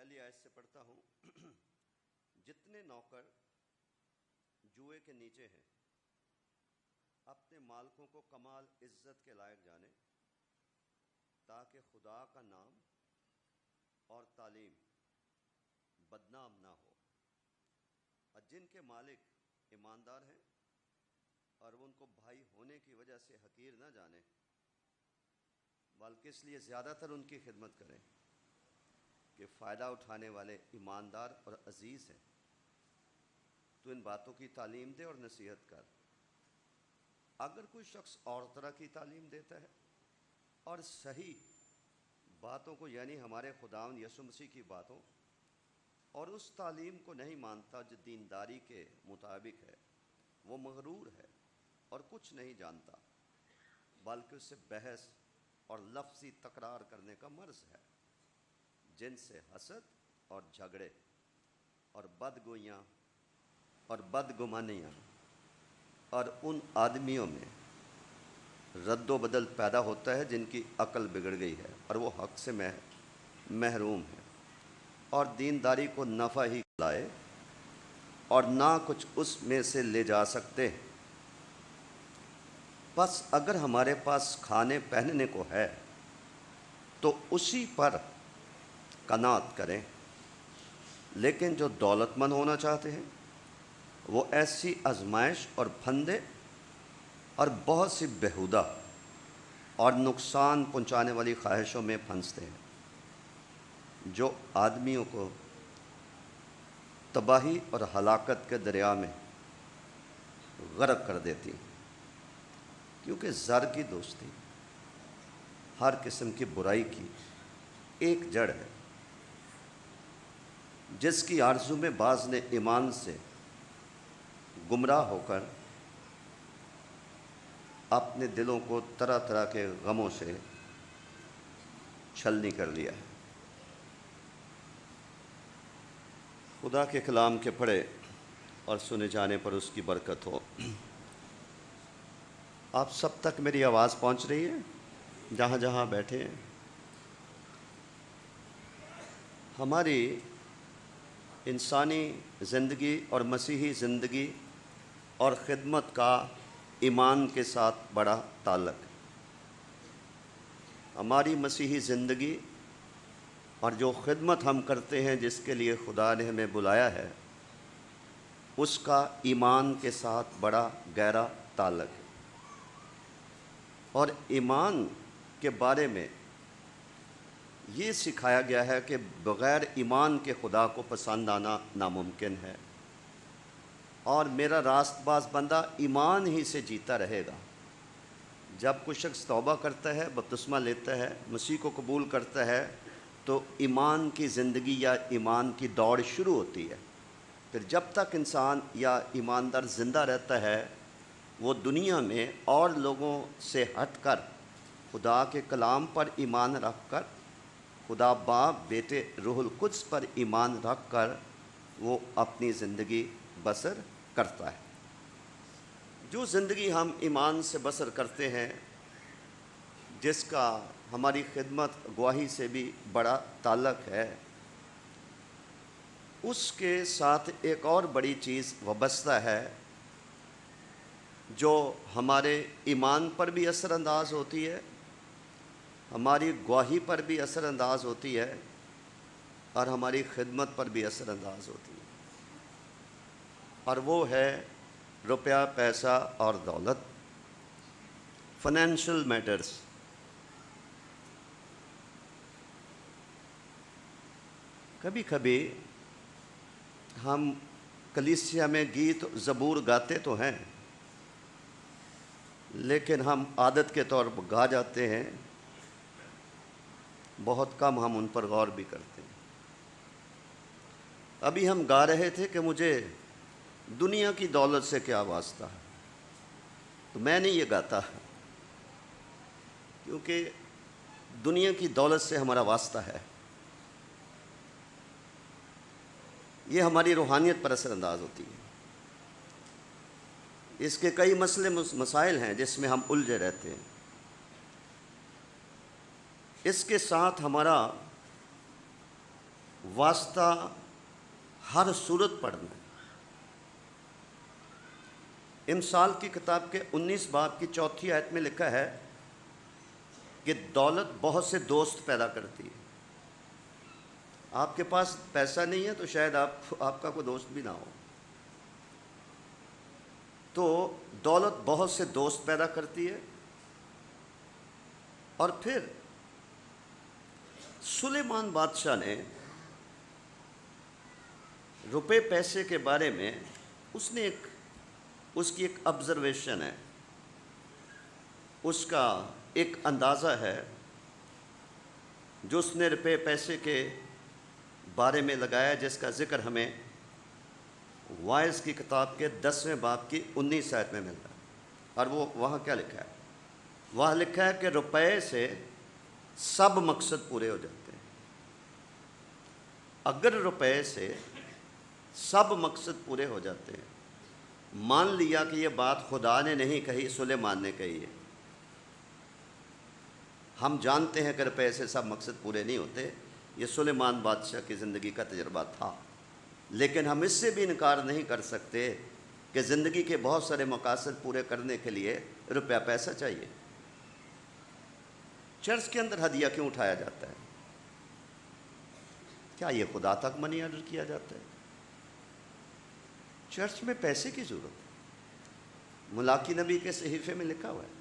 پہلی آیت سے پڑھتا ہوں۔ جتنے نوکر جوئے کے نیچے ہیں اپنے مالکوں کو کمال عزت کے لائق جانیں تاکہ خدا کا نام اور تعلیم بدنام نہ ہو، اور جن کے مالک ایماندار ہیں اور وہ ان کو بھائی ہونے کی وجہ سے حقیر نہ جانیں بلکہ اس لیے زیادہ تر ان کی خدمت کریں کہ فائدہ اٹھانے والے ایماندار اور عزیز ہیں، تو ان باتوں کی تعلیم دے اور نصیحت کر۔ اگر کوئی شخص اور طرح کی تعلیم دیتا ہے اور صحیح باتوں کو یعنی ہمارے خداوند یسوع مسیح کی باتوں اور اس تعلیم کو نہیں مانتا جو دینداری کے مطابق ہے، وہ مغرور ہے اور کچھ نہیں جانتا بلکہ اس سے بحث اور لفظی تکرار کرنے کا مرض ہے، جن سے حسد اور جھگڑے اور بدگوئیاں اور بدگمانیاں اور ان آدمیوں میں رد و بدل پیدا ہوتا ہے جن کی عقل بگڑ گئی ہے اور وہ حق سے محروم ہے اور دینداری کو نفع ہی لائے اور نہ کچھ اس میں سے لے جا سکتے۔ بس اگر ہمارے پاس کھانے پہننے کو ہے تو اسی پر قناعت کریں، لیکن جو دولت مند ہونا چاہتے ہیں وہ ایسی آزمائش اور پھندے اور بہت سی بیہودہ اور نقصان پہنچانے والی خواہشوں میں پھنستے ہیں جو آدمیوں کو تباہی اور ہلاکت کے دریا میں غرق کر دیتی ہیں، کیونکہ زر کی دوستی ہر قسم کی برائی کی ایک جڑ ہے، جس کی آرزو میں بعض نے ایمان سے گمراہ ہو کر اپنے دلوں کو طرح طرح کے غموں سے چھلنی کر لیا ہے۔ خدا کے کلام کے پڑھے اور سنے جانے پر اس کی برکت ہو۔ آپ سب تک میری آواز پہنچ رہی ہے جہاں جہاں بیٹھے ہیں؟ ہماری انسانی زندگی اور مسیحی زندگی اور خدمت کا ایمان کے ساتھ بڑا تعلق ہے۔ ہماری مسیحی زندگی اور جو خدمت ہم کرتے ہیں جس کے لیے خدا نے ہمیں بلایا ہے، اس کا ایمان کے ساتھ بڑا گہرا تعلق ہے، اور ایمان کے بارے میں یہ سکھایا گیا ہے کہ بغیر ایمان کے خدا کو پسند آنا ناممکن ہے، اور میرا راست باز بندہ ایمان ہی سے جیتا رہے گا۔ جب کوئی شخص توبہ کرتا ہے، بپتسمہ لیتا ہے، مسیح کو قبول کرتا ہے، تو ایمان کی زندگی یا ایمان کی دوڑ شروع ہوتی ہے۔ پھر جب تک انسان یا ایماندار زندہ رہتا ہے، وہ دنیا میں اور لوگوں سے ہٹ کر خدا کے کلام پر ایمان رکھ کر، خدا باپ بیٹے روح القدس پر ایمان رکھ کر وہ اپنی زندگی بسر کرتا ہے۔ جو زندگی ہم ایمان سے بسر کرتے ہیں، جس کا ہماری خدمت گواہی سے بھی بڑا تعلق ہے، اس کے ساتھ ایک اور بڑی چیز وابستہ ہے جو ہمارے ایمان پر بھی اثر انداز ہوتی ہے، ہماری گواہی پر بھی اثر انداز ہوتی ہے، اور ہماری خدمت پر بھی اثر انداز ہوتی ہے، اور وہ ہے روپیہ پیسہ اور دولت، فائنینشل میٹرز۔ کبھی کبھی ہم کلیسیا میں گیت زبور گاتے تو ہیں، لیکن ہم عادت کے طور پر گا جاتے ہیں، بہت کم ہم ان پر غور بھی کرتے ہیں۔ ابھی ہم گا رہے تھے کہ مجھے دنیا کی دولت سے کیا واسطہ ہے، تو میں نہیں یہ گاتا کیونکہ دنیا کی دولت سے ہمارا واسطہ ہے، یہ ہماری روحانیت پر اثر انداز ہوتی ہے۔ اس کے کئی مسائل ہیں جس میں ہم الجھے رہتے ہیں۔ اس کے ساتھ ہمارا واسطہ ہر صورت پڑھنا ہے۔ امثال کی کتاب کے 19 باب کی 4 آیت میں لکھا ہے کہ دولت بہت سے دوست پیدا کرتی ہے۔ آپ کے پاس پیسہ نہیں ہے تو شاید آپ کا کوئی دوست بھی نہ ہو۔ تو دولت بہت سے دوست پیدا کرتی ہے۔ اور پھر سلیمان بادشاہ نے روپے پیسے کے بارے میں اس کی ایک آبزرویشن ہے، اس کا ایک اندازہ ہے جو اس نے روپے پیسے کے بارے میں لگایا، جس کا ذکر ہمیں وائز کی کتاب کے 10ویں باب کی 19 آیت میں ملتا ہے۔ اور وہ وہاں کیا لکھا ہے؟ وہاں لکھا ہے کہ روپے سے سب مقصد پورے ہو جاتے ہیں۔ اگر روپے سے سب مقصد پورے ہو جاتے ہیں، مان لیا کہ یہ بات خدا نے نہیں کہی، سلیمان نے کہی ہے۔ ہم جانتے ہیں کہ روپے سے سب مقصد پورے نہیں ہوتے، یہ سلیمان بادشاہ کی زندگی کا تجربہ تھا، لیکن ہم اس سے بھی انکار نہیں کر سکتے کہ زندگی کے بہت سارے مقاصد پورے کرنے کے لیے روپیہ پیسہ چاہیے۔ چرچ کے اندر ہدیہ کیوں اٹھایا جاتا ہے؟ کیا یہ خدا تک منی آرڈر کیا جاتا ہے؟ چرچ میں پیسے کی ضرورت ہے۔ ملاکی نبی کے صحیفے میں لکھا ہوا ہے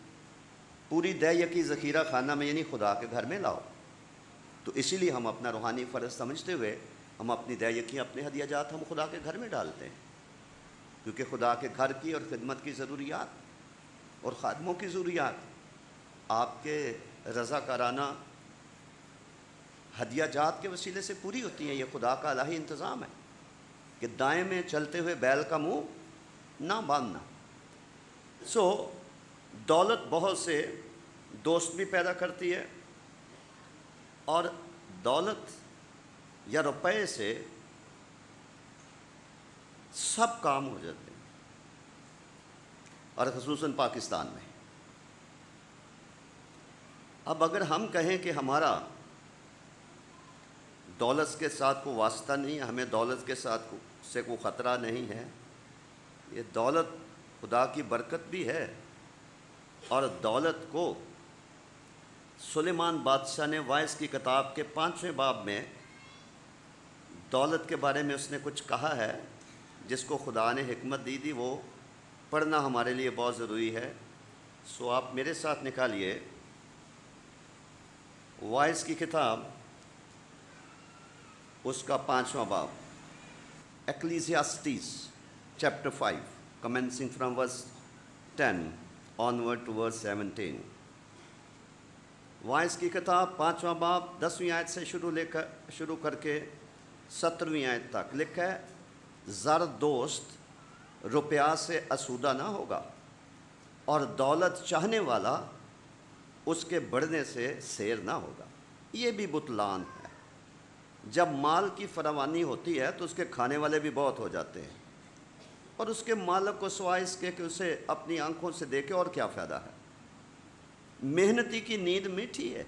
پوری دہ یکی ذخیرہ خانہ میں، یعنی خدا کے گھر میں لاؤ۔ تو اسی لیے ہم اپنا روحانی فرض سمجھتے ہوئے ہم اپنی دہ یکی، اپنے ہدیہ جات ہم خدا کے گھر میں ڈالتے ہیں، کیونکہ خدا کے گھر کی اور خدمت کی ضروریات اور خادموں کی ضروریات آپ کے رضاکارانہ ہدیہ جات کے وسیلے سے پوری ہوتی ہیں۔ یہ خدا کا الہی انتظام ہے کہ دائیں میں چلتے ہوئے بیل کا منہ نہ باندھنا۔ دولت بہت سے دوست بھی پیدا کرتی ہے، اور دولت یا روپے سے سب کام ہو جاتے ہیں، اور خصوصاً پاکستان میں۔ اب اگر ہم کہیں کہ ہمارا دولت کے ساتھ کوئی واسطہ نہیں ہے، ہمیں دولت کے ساتھ سے کوئی خطرہ نہیں ہے، یہ دولت خدا کی برکت بھی ہے۔ اور دولت کو سلیمان بادشاہ نے وائز کی کتاب کے 5ویں باب میں دولت کے بارے میں اس نے کچھ کہا ہے جس کو خدا نے حکمت دی تھی، وہ پڑھنا ہمارے لیے بہت ضروری ہے۔ آپ میرے ساتھ نکالیے وائز کی کتاب، اس کا 5واں باب، Ecclesiastes chapter 5 commencing from verse 10 onward to verse 17۔ وائز کی کتاب 5واں باب 10ویں آیت سے شروع کر کے 17ویں آیت تک لکھا ہے، زر دوست روپیہ سے اسودہ نہ ہوگا، اور دولت چاہنے والا اس کے بڑھنے سے سیر نہ ہوگا۔ یہ بھی بطلان ہے۔ جب مال کی فراوانی ہوتی ہے تو اس کے کھانے والے بھی بہت ہو جاتے ہیں، اور اس کے مالک کو سوائے اس کے کہ اسے اپنی آنکھوں سے دیکھے اور کیا فائدہ ہے۔ محنتی کی نیند میٹھی ہے،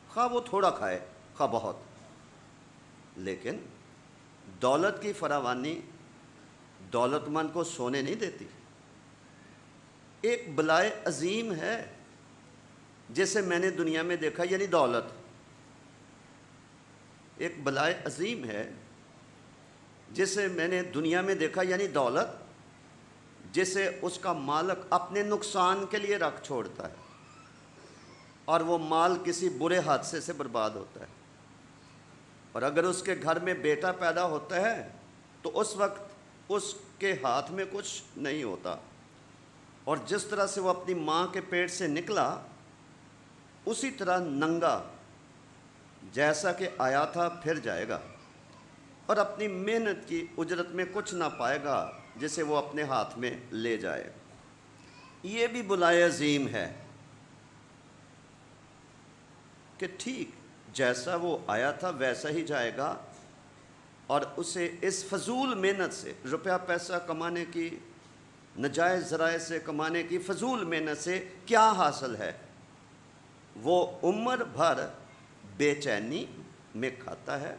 خواہ وہ تھوڑا کھائے خواہ بہت، لیکن دولت کی فراوانی دولت مند کو سونے نہیں دیتی۔ ایک بلائے عظیم ہے جسے میں نے دنیا میں دیکھا، یعنی دولت۔ ایک بلائے عظیم ہے جسے میں نے دنیا میں دیکھا، یعنی دولت، جسے اس کا مالک اپنے نقصان کے لیے رکھ چھوڑتا ہے، اور وہ مال کسی برے حادثے سے برباد ہوتا ہے۔ اور اگر اس کے گھر میں بیٹا پیدا ہوتا ہے تو اس وقت اس کے ہاتھ میں کچھ نہیں ہوتا، اور جس طرح سے وہ اپنی ماں کے پیٹ سے نکلا اسی طرح ننگا جیسا کہ آیا تھا پھر جائے گا، اور اپنی محنت کی اجرت میں کچھ نہ پائے گا جسے وہ اپنے ہاتھ میں لے جائے۔ یہ بھی بلائے عظیم ہے کہ ٹھیک جیسا وہ آیا تھا ویسا ہی جائے گا، اور اسے اس فضول محنت سے، روپیہ پیسہ کمانے کی، ناجائز ذرائع سے کمانے کی فضول محنت سے کیا حاصل ہے؟ وہ عمر بھر بے چینی میں کھاتا ہے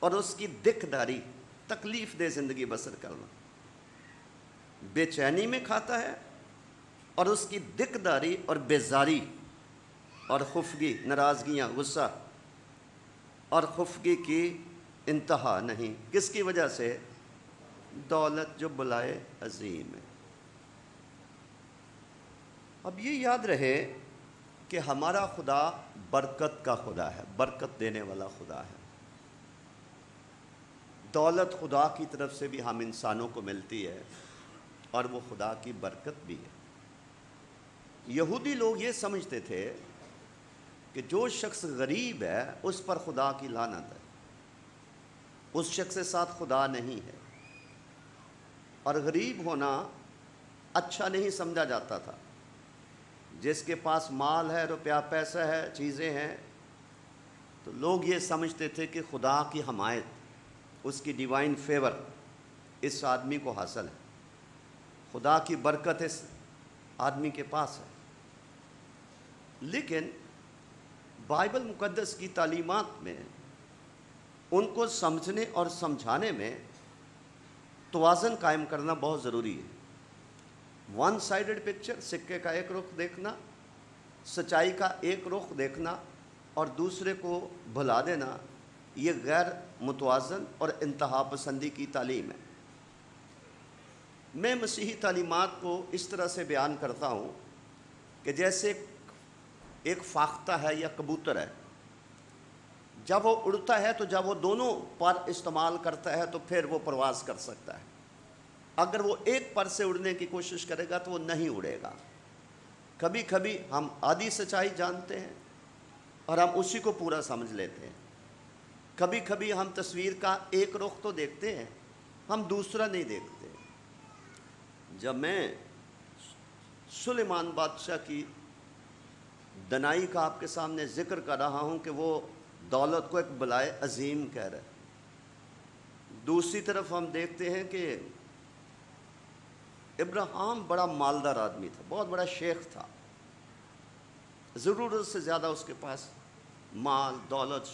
اور اس کی دکھداری، تکلیف دہ زندگی بسر کرنا، بے چینی میں کھاتا ہے اور اس کی دکھداری اور بیزاری اور خفگی، ناراضگیاں، غصہ اور خفگی کی انتہا نہیں۔ کس کی وجہ سے؟ دولت جو بلائے عظیم ہے۔ اب یہ یاد رہے کہ ہمارا خدا برکت کا خدا ہے، برکت دینے والا خدا ہے۔ دولت خدا کی طرف سے بھی ہم انسانوں کو ملتی ہے اور وہ خدا کی برکت بھی ہے۔ یہودی لوگ یہ سمجھتے تھے کہ جو شخص غریب ہے اس پر خدا کی لعنت ہے، اس شخص کے ساتھ خدا نہیں ہے، اور غریب ہونا اچھا نہیں سمجھا جاتا تھا۔ جس کے پاس مال ہے، روپیہ پیسہ ہے، چیزیں ہیں، تو لوگ یہ سمجھتے تھے کہ خدا کی حمایت، اس کی ڈیوائن فیور اس آدمی کو حاصل ہے، خدا کی برکت اس آدمی کے پاس ہے۔ لیکن بائبل مقدس کی تعلیمات میں ان کو سمجھنے اور سمجھانے میں توازن قائم کرنا بہت ضروری ہے۔ ون سائیڈڈ پکچر، سکے کا ایک رخ دیکھنا، سچائی کا ایک رخ دیکھنا اور دوسرے کو بھلا دینا، یہ غیر متوازن اور انتہا پسندی کی تعلیم ہے۔ میں مسیحی تعلیمات کو اس طرح سے بیان کرتا ہوں کہ جیسے ایک فاختہ ہے یا کبوتر ہے، جب وہ اڑتا ہے تو جب وہ دونوں پر استعمال کرتا ہے تو پھر وہ پرواز کر سکتا ہے۔ اگر وہ ایک پر سے اڑنے کی کوشش کرے گا تو وہ نہیں اڑے گا۔ کبھی کبھی ہم آدھی سچائی جانتے ہیں اور ہم اسی کو پورا سمجھ لیتے ہیں۔ کبھی کبھی ہم تصویر کا ایک رخ تو دیکھتے ہیں، ہم دوسرا نہیں دیکھتے۔ جب میں سلیمان بادشاہ کی دنائی کا آپ کے سامنے ذکر کر رہا ہوں کہ وہ دولت کو ایک بلائے عظیم کہہ رہے، دوسری طرف ہم دیکھتے ہیں کہ ابراہیم بڑا مالدار آدمی تھا، بہت بڑا شیخ تھا، ضرورت سے زیادہ اس کے پاس مال، دولت،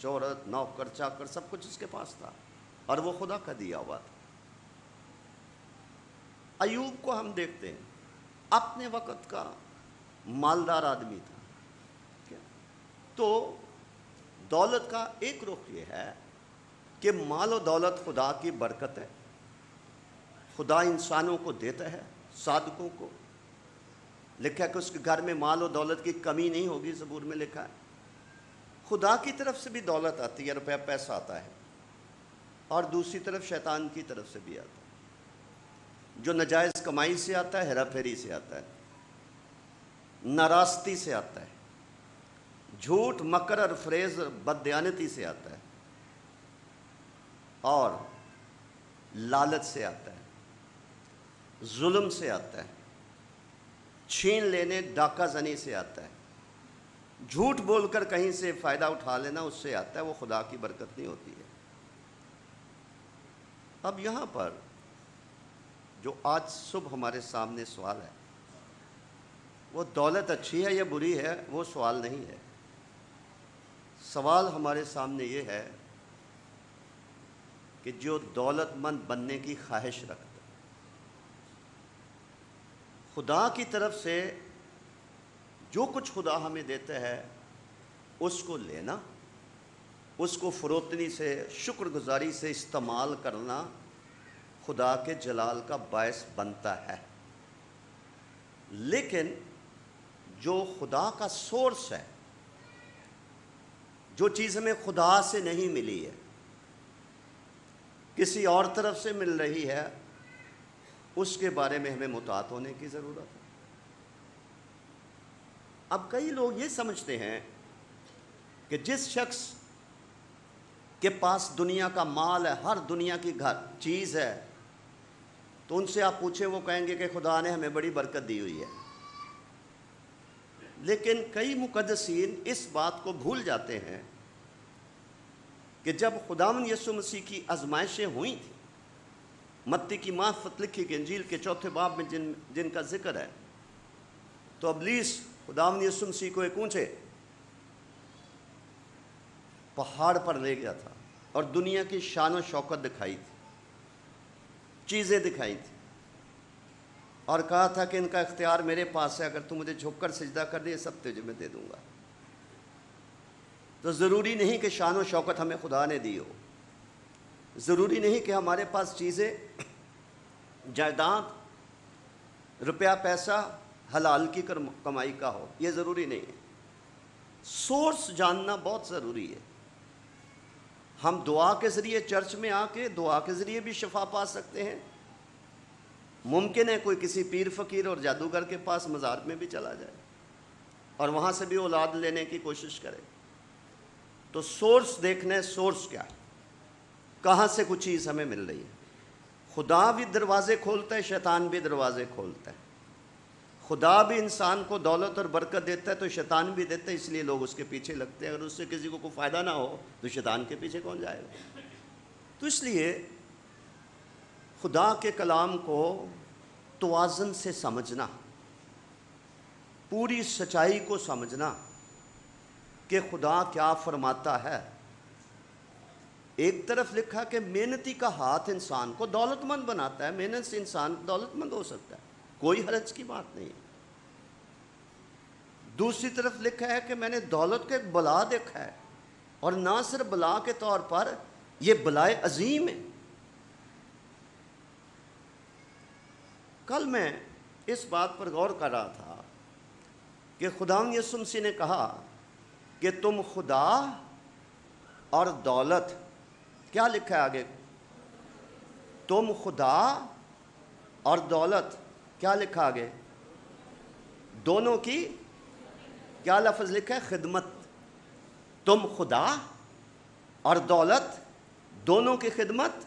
شہرت، نوکر چاکر، سب کچھ اس کے پاس تھا اور وہ خدا کا دیا ہوا تھا۔ ایوب کو ہم دیکھتے ہیں، اپنے وقت کا مالدار آدمی تھا۔ تو دولت کا ایک رخ یہ ہے کہ مال و دولت خدا کی برکت ہے، خدا انسانوں کو دیتا ہے، صادقوں کو۔ لکھا ہے کہ اس کے گھر میں مال و دولت کی کمی نہیں ہوگی، زبور میں لکھا ہے۔ خدا کی طرف سے بھی دولت آتی ہے، روپیہ پیسہ آتا ہے، اور دوسری طرف شیطان کی طرف سے بھی آتا ہے، جو ناجائز کمائی سے آتا ہے، ہیرا پھیری سے آتا ہے، ناراستی سے آتا ہے، جھوٹ، مکر اور فریب، بددیانتی سے آتا ہے، اور لالچ سے آتا ہے، ظلم سے آتا ہے، چھین لینے، ڈاکہ زنی سے آتا ہے، جھوٹ بول کر کہیں سے فائدہ اٹھا لینا، اس سے آتا ہے۔ وہ خدا کی برکت نہیں ہوتی ہے۔ اب یہاں پر جو آج صبح ہمارے سامنے سوال ہے، وہ دولت اچھی ہے یا بری ہے، وہ سوال نہیں ہے۔ سوال ہمارے سامنے یہ ہے کہ جو دولت مند بننے کی خواہش رکھتا ہے، خدا کی طرف سے جو کچھ خدا ہمیں دیتا ہے اس کو لینا، اس کو فروتنی سے، شکر گزاری سے استعمال کرنا خدا کے جلال کا باعث بنتا ہے۔ لیکن جو خدا کا سورس ہے، جو چیز ہمیں خدا سے نہیں ملی ہے، کسی اور طرف سے مل رہی ہے، اس کے بارے میں ہمیں مطاعت ہونے کی ضرورت ہے۔ اب کئی لوگ یہ سمجھتے ہیں کہ جس شخص کے پاس دنیا کا مال ہے، ہر دنیا کی چیز ہے، تو ان سے آپ پوچھیں، وہ کہیں گے کہ خدا نے ہمیں بڑی برکت دی ہوئی ہے۔ لیکن کئی مقدسین اس بات کو بھول جاتے ہیں کہ جب خداوند یسوع مسیح کی آزمائشیں ہوئی تھیں، متی کی معرفت لکھی کہ انجیل کے 4 باب میں جن کا ذکر ہے، تو ابلیس خداوند یسوع مسیح کو ایک اونچے پہاڑ پر لے گیا تھا اور دنیا کی شان و شوکت دکھائی تھی، چیزیں دکھائی تھی، اور کہا تھا کہ ان کا اختیار میرے پاس ہے، اگر تم مجھے جھک کر سجدہ کر دے یہ سب تجھے میں دے دوں گا۔ تو ضروری نہیں کہ شان و شوکت ہمیں خدا نے دی ہو، ضروری نہیں کہ ہمارے پاس چیزیں، جائیداد، روپیہ پیسہ حلال کی کمائی کا ہو، یہ ضروری نہیں ہے۔ سورس جاننا بہت ضروری ہے۔ ہم دعا کے ذریعے چرچ میں آ کے دعا کے ذریعے بھی شفا پا سکتے ہیں، ممکن ہے کوئی کسی پیر فقیر اور جادوگر کے پاس مزار میں بھی چلا جائے اور وہاں سے بھی اولاد لینے کی کوشش کرے۔ تو سورس دیکھنا ہے، سورس کیا ہے، کہاں سے کچھ چیز ہمیں مل رہی ہے۔ خدا بھی دروازے کھولتا ہے، شیطان بھی دروازے کھولتا ہے۔ خدا بھی انسان کو دولت اور برکت دیتا ہے تو شیطان بھی دیتا ہے، اس لیے لوگ اس کے پیچھے لگتے ہیں۔ اگر اس سے کسی کو کوئی فائدہ نہ ہو تو شیطان کے پیچھے کون جائے گا؟ تو اس لیے خدا کے کلام کو توازن سے سمجھنا، پوری سچائی کو سمجھنا کہ خدا کیا فرماتا ہے۔ ایک طرف لکھا کہ محنتی کا ہاتھ انسان کو دولت مند بناتا ہے، محنت سے انسان دولت مند ہو سکتا ہے، کوئی حرج کی بات نہیں ہے۔ دوسری طرف لکھا ہے کہ میں نے دولت کا ایک بلا دیکھا ہے، اور نہ صرف بلا کے طور پر، یہ بلائے عظیم ہے۔ کل میں اس بات پر غور کر رہا تھا کہ خداوند یسوع مسیح نے کہا کہ تم خدا اور دولت، کیا لکھا ہے آگے؟ تم خدا اور دولت، کیا لکھا آگے؟ دونوں کی کیا لفظ لکھا ہے؟ خدمت۔ تم خدا اور دولت دونوں کی خدمت۔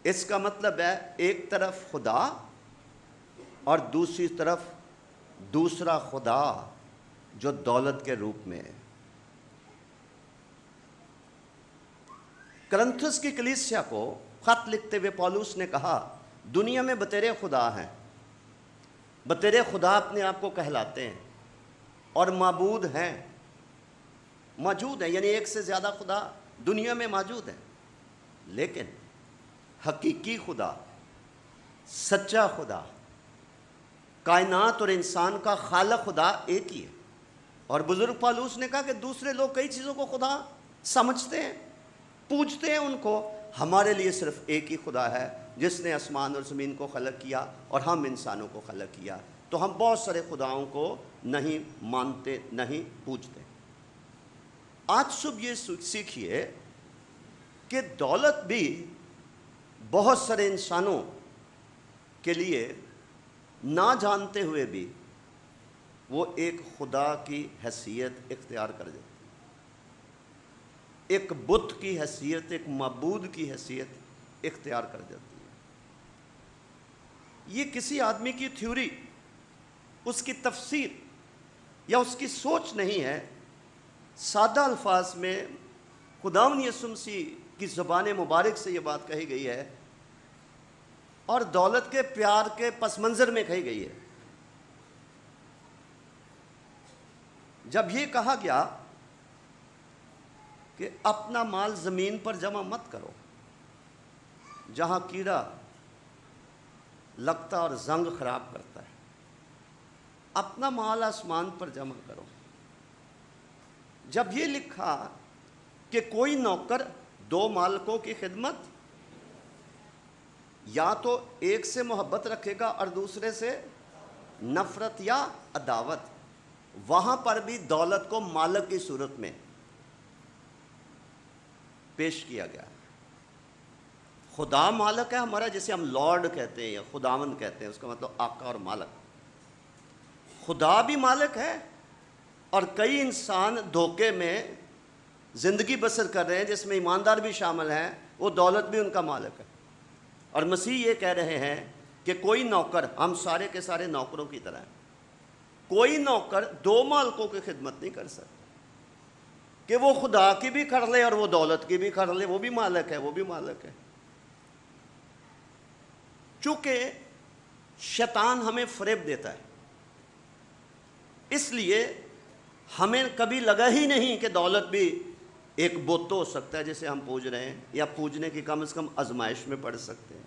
اس کا مطلب ہے ایک طرف خدا اور دوسری طرف دوسرا خدا جو دولت کے روپ میں ہے۔ کرنتھس کی کلیسیا کو خط لکھتے ہوئے پولس نے کہا دنیا میں بتیرے خدا ہیں، بتیرے خدا اپنے آپ کو کہلاتے ہیں اور معبود ہیں، موجود ہیں، یعنی ایک سے زیادہ خدا دنیا میں موجود ہیں، لیکن حقیقی خدا، سچا خدا، کائنات اور انسان کا خالق خدا ایک ہی ہے۔ اور بزرگ پالوس نے کہا کہ دوسرے لوگ کئی چیزوں کو خدا سمجھتے ہیں، پوجتے ہیں ان کو، ہمارے لیے صرف ایک ہی خدا ہے جس نے آسمان اور زمین کو خلق کیا اور ہم انسانوں کو خلق کیا۔ تو ہم بہت سارے خداؤں کو نہیں مانتے، نہیں پوجتے۔ آج صبح یہ سیکھیے کہ دولت بھی بہت سارے انسانوں کے لیے نہ جانتے ہوئے بھی وہ ایک خدا کی حیثیت اختیار کر دیتے، ایک بت کی حیثیت، ایک معبود کی حیثیت اختیار کر جاتی ہے۔ یہ کسی آدمی کی تھیوری، اس کی تفسیر یا اس کی سوچ نہیں ہے، سادہ الفاظ میں خداوند یسوع مسیح کی زبان مبارک سے یہ بات کہی گئی ہے اور دولت کے پیار کے پس منظر میں کہی گئی ہے۔ جب یہ کہا گیا کہ اپنا مال زمین پر جمع مت کرو جہاں کیڑا لگتا اور زنگ خراب کرتا ہے، اپنا مال آسمان پر جمع کرو۔ جب یہ لکھا کہ کوئی نوکر دو مالکوں کی خدمت، یا تو ایک سے محبت رکھے گا اور دوسرے سے نفرت یا عداوت، وہاں پر بھی دولت کو مالک کی صورت میں پیش کیا گیا۔ خدا مالک ہے ہمارا، جسے ہم لارڈ کہتے ہیں یا خداوند کہتے ہیں، اس کا مطلب آقا اور مالک۔ خدا بھی مالک ہے، اور کئی انسان دھوکے میں زندگی بسر کر رہے ہیں جس میں ایماندار بھی شامل ہیں، وہ دولت بھی ان کا مالک ہے۔ اور مسیح یہ کہہ رہے ہیں کہ کوئی نوکر، ہم سارے کے سارے نوکروں کی طرح ہیں، کوئی نوکر دو مالکوں کی خدمت نہیں کر سکتا، کہ وہ خدا کی بھی کر لے اور وہ دولت کی بھی کر لے، وہ بھی مالک ہے، وہ بھی مالک ہے۔ چونکہ شیطان ہمیں فریب دیتا ہے، اس لیے ہمیں کبھی لگا ہی نہیں کہ دولت بھی ایک بت ہو سکتا ہے جسے ہم پوج رہے ہیں، یا پوجنے کی کم از کم آزمائش میں پڑھ سکتے ہیں۔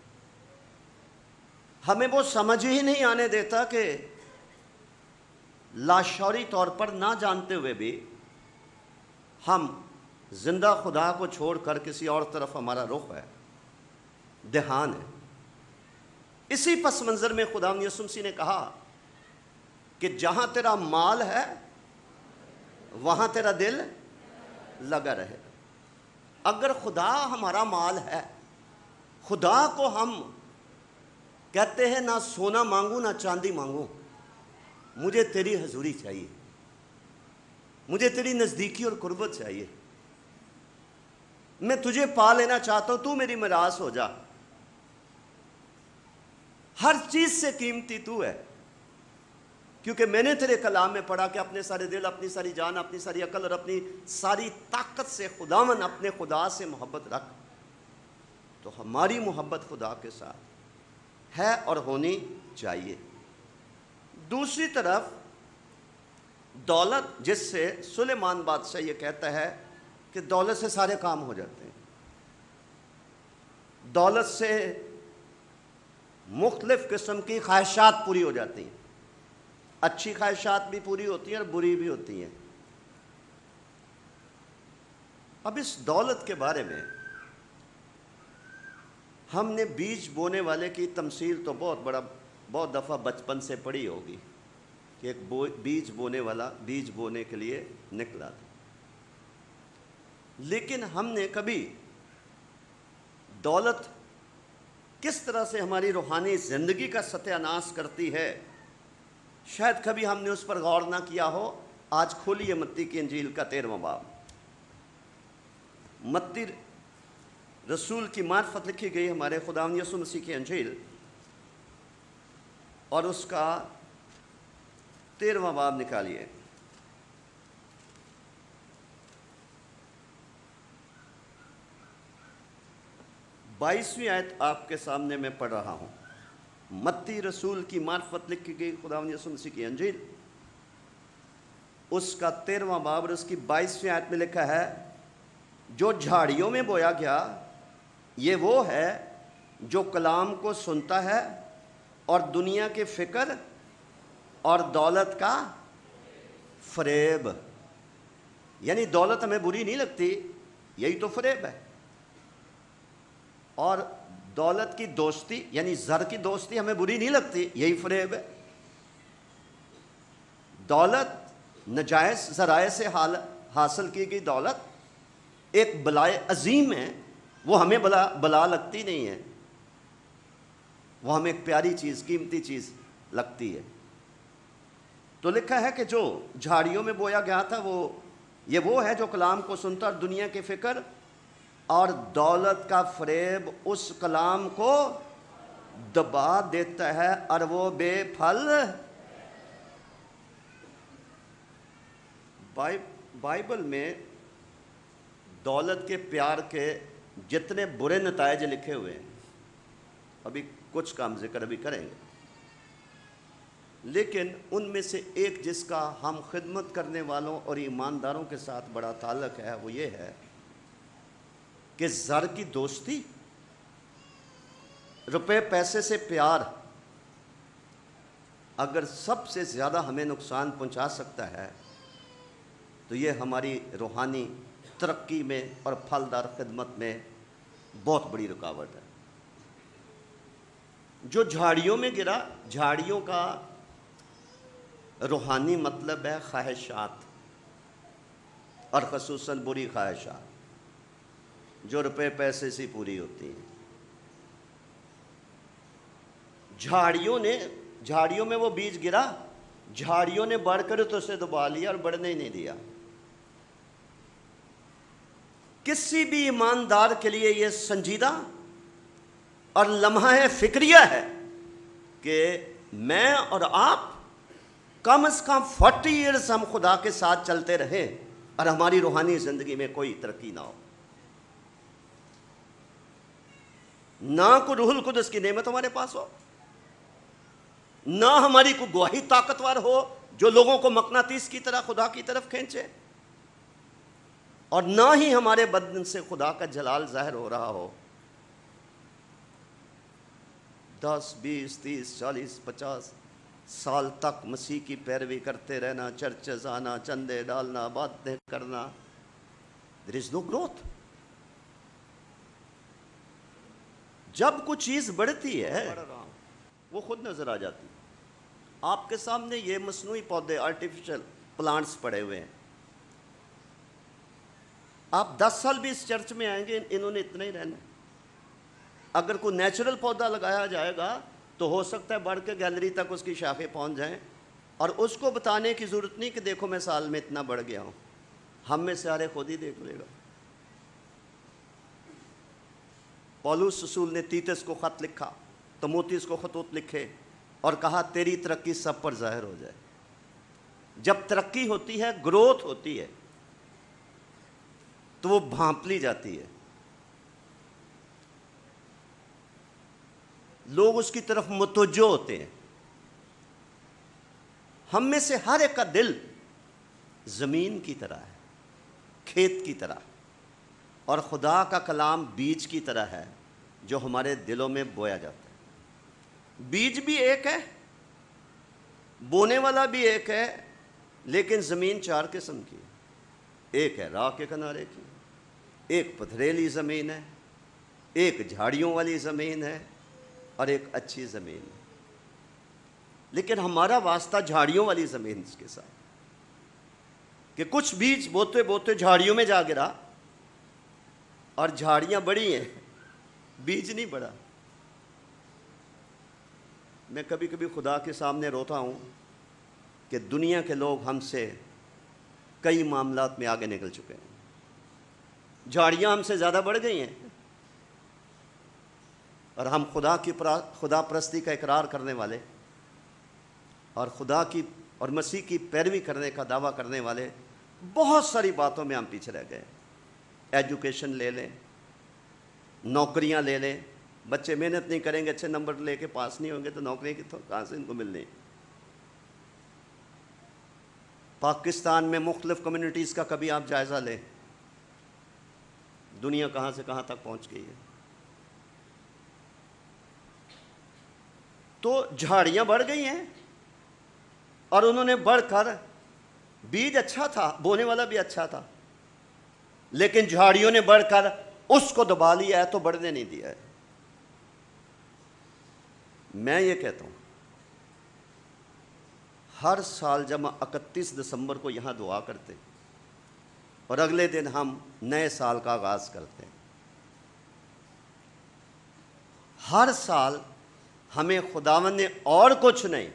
ہمیں وہ سمجھ ہی نہیں آنے دیتا کہ لاشعوری طور پر نہ جانتے ہوئے بھی ہم زندہ خدا کو چھوڑ کر کسی اور طرف ہمارا رخ ہے، دھیان ہے۔ اسی پس منظر میں خداوند یسوع مسیح نے کہا کہ جہاں تیرا مال ہے وہاں تیرا دل لگا رہے گا۔ اگر خدا ہمارا مال ہے، خدا کو ہم کہتے ہیں نہ سونا مانگوں نہ چاندی مانگوں، مجھے تیری حضوری چاہیے، مجھے تیری نزدیکی اور قربت چاہیے، میں تجھے پا لینا چاہتا ہوں، تو میری میراث ہو جا، ہر چیز سے قیمتی تو ہے، کیونکہ میں نے تیرے کلام میں پڑھا کہ اپنے سارے دل، اپنی ساری جان، اپنی ساری عقل اور اپنی ساری طاقت سے خداوند اپنے خدا سے محبت رکھ۔ تو ہماری محبت خدا کے ساتھ ہے اور ہونی چاہیے۔ دوسری طرف دولت، جس سے سلیمان بادشاہ یہ کہتا ہے کہ دولت سے سارے کام ہو جاتے ہیں، دولت سے مختلف قسم کی خواہشات پوری ہو جاتی ہیں، اچھی خواہشات بھی پوری ہوتی ہیں اور بری بھی ہوتی ہیں۔ اب اس دولت کے بارے میں ہم نے بیج بونے والے کی تمثیل تو بہت دفعہ بچپن سے پڑھی ہوگی کہ ایک بیج بونے والا بیج بونے کے لیے نکلا تھا، لیکن ہم نے کبھی دولت کس طرح سے ہماری روحانی زندگی کا ستیہ ناش کرتی ہے، شاید کبھی ہم نے اس پر غور نہ کیا ہو۔ آج کھولیے متی کی انجیل کا 13واں باب۔ متی رسول کی معرفت لکھی گئی ہمارے خداوند یسوع مسیح کی انجیل، اور اس کا 13واں باب نکالیے۔ بائیسویں آیت آپ کے سامنے میں پڑھ رہا ہوں۔ متی رسول کی معرفت لکھی گئی خداوند یسوع مسیح کی انجیل، اس کا 13واں باب اور اس کی 22ویں آیت میں لکھا ہے، جو جھاڑیوں میں بویا گیا یہ وہ ہے جو کلام کو سنتا ہے اور دنیا کے فکر اور دولت کا فریب، یعنی دولت ہمیں بری نہیں لگتی، یہی تو فریب ہے، اور دولت کی دوستی یعنی زر کی دوستی ہمیں بری نہیں لگتی، یہی فریب ہے۔ دولت نجائز ذرائع سے حاصل کی گئی دولت ایک بلائے عظیم ہے، وہ ہمیں بلا لگتی نہیں ہے، وہ ہمیں ایک پیاری چیز، قیمتی چیز لگتی ہے۔ تو لکھا ہے کہ جو جھاڑیوں میں بویا گیا تھا یہ وہ ہے جو کلام کو سنتا اور دنیا کے فکر اور دولت کا فریب اس کلام کو دبا دیتا ہے اور وہ بے پھل۔ بائبل میں دولت کے پیار کے جتنے برے نتائج لکھے ہوئے ہیں، ابھی کچھ کام ذکر ابھی کریں گے، لیکن ان میں سے ایک جس کا ہم خدمت کرنے والوں اور ایمانداروں کے ساتھ بڑا تعلق ہے، وہ یہ ہے کہ زر کی دوستی، روپے پیسے سے پیار اگر سب سے زیادہ ہمیں نقصان پہنچا سکتا ہے تو یہ ہماری روحانی ترقی میں اور پھلدار خدمت میں بہت بڑی رکاوٹ ہے۔ جو جھاڑیوں میں گرا، جھاڑیوں کا روحانی مطلب ہے خواہشات، اور خصوصاً بری خواہشات جو روپے پیسے سے پوری ہوتی ہیں۔ جھاڑیوں میں وہ بیج گرا، جھاڑیوں نے بڑھ کر تو اسے دبا لیا اور بڑھنے ہی نہیں دیا۔ کسی بھی ایماندار کے لیے یہ سنجیدہ اور لمحہ فکریہ ہے کہ میں اور آپ کم از کم 40 ایئرز ہم خدا کے ساتھ چلتے رہیں اور ہماری روحانی زندگی میں کوئی ترقی نہ ہو، نہ کوئی روح القدس کی نعمت ہمارے پاس ہو، نہ ہماری کوئی گواہی طاقتور ہو جو لوگوں کو مقناطیس کی طرح خدا کی طرف کھینچے۔ اور نہ ہی ہمارے بدن سے خدا کا جلال ظاہر ہو رہا ہو، 10 20 30 40 50 سال تک مسیح کی پیروی کرتے رہنا، چرچز آنا، چندے ڈالنا، باتیں کرنا، there is no growth. جب کچھ چیز بڑھتی ہے وہ خود نظر آ جاتی. آپ کے سامنے یہ مصنوعی پودے، آرٹیفیشل پلانٹس پڑے ہوئے ہیں. آپ 10 سال بھی اس چرچ میں آئیں گے، انہوں نے اتنا ہی رہنا. اگر کوئی نیچرل پودا لگایا جائے گا تو ہو سکتا ہے بڑھ کے گیلری تک اس کی شاخیں پہنچ جائیں، اور اس کو بتانے کی ضرورت نہیں کہ دیکھو میں سال میں اتنا بڑھ گیا ہوں. ہم میں سارے خود ہی دیکھ لے گا. پولس رسول نے تیتس کو خط لکھا، تموتیس کو خطوط لکھے اور کہا تیری ترقی سب پر ظاہر ہو جائے. جب ترقی ہوتی ہے، گروتھ ہوتی ہے، تو وہ بھانپ لی جاتی ہے. لوگ اس کی طرف متوجہ ہوتے ہیں. ہم میں سے ہر ایک کا دل زمین کی طرح ہے، کھیت کی طرح، اور خدا کا کلام بیج کی طرح ہے جو ہمارے دلوں میں بویا جاتا ہے. بیج بھی ایک ہے، بونے والا بھی ایک ہے، لیکن زمین 4 قسم کی ہے. ایک ہے راہ کے کنارے کی، ایک پتھریلی زمین ہے، ایک جھاڑیوں والی زمین ہے، اور ایک اچھی زمین ہے. لیکن ہمارا واسطہ جھاڑیوں والی زمین کے ساتھ، کہ کچھ بیج بوتے بوتے جھاڑیوں میں جا گرا، اور جھاڑیاں بڑی ہیں، بیج نہیں بڑا. میں کبھی کبھی خدا کے سامنے روتا ہوں کہ دنیا کے لوگ ہم سے کئی معاملات میں آگے نکل چکے ہیں. جھاڑیاں ہم سے زیادہ بڑھ گئی ہیں، اور ہم خدا پرستی کا اقرار کرنے والے اور خدا کی اور مسیح کی پیروی کرنے کا دعویٰ کرنے والے بہت ساری باتوں میں ہم پیچھے رہ گئے. ایجوکیشن لے لیں، نوکریاں لے لیں. بچے محنت نہیں کریں گے، اچھے نمبر لے کے پاس نہیں ہوں گے تو نوکری کہاں سے ان کو ملنی. پاکستان میں مختلف کمیونٹیز کا کبھی آپ جائزہ لیں، دنیا کہاں سے کہاں تک پہنچ گئی ہے. تو جھاڑیاں بڑھ گئی ہیں، اور انہوں نے بڑھ کر، بیج اچھا تھا، بونے والا بھی اچھا تھا، لیکن جھاڑیوں نے بڑھ کر اس کو دبا لیا ہے تو بڑھنے نہیں دیا ہے. میں یہ کہتا ہوں، ہر سال جب 31 دسمبر کو یہاں دعا کرتے اور اگلے دن ہم نئے سال کا آغاز کرتے ہیں، ہر سال ہمیں خداوند نے اور کچھ نہیں،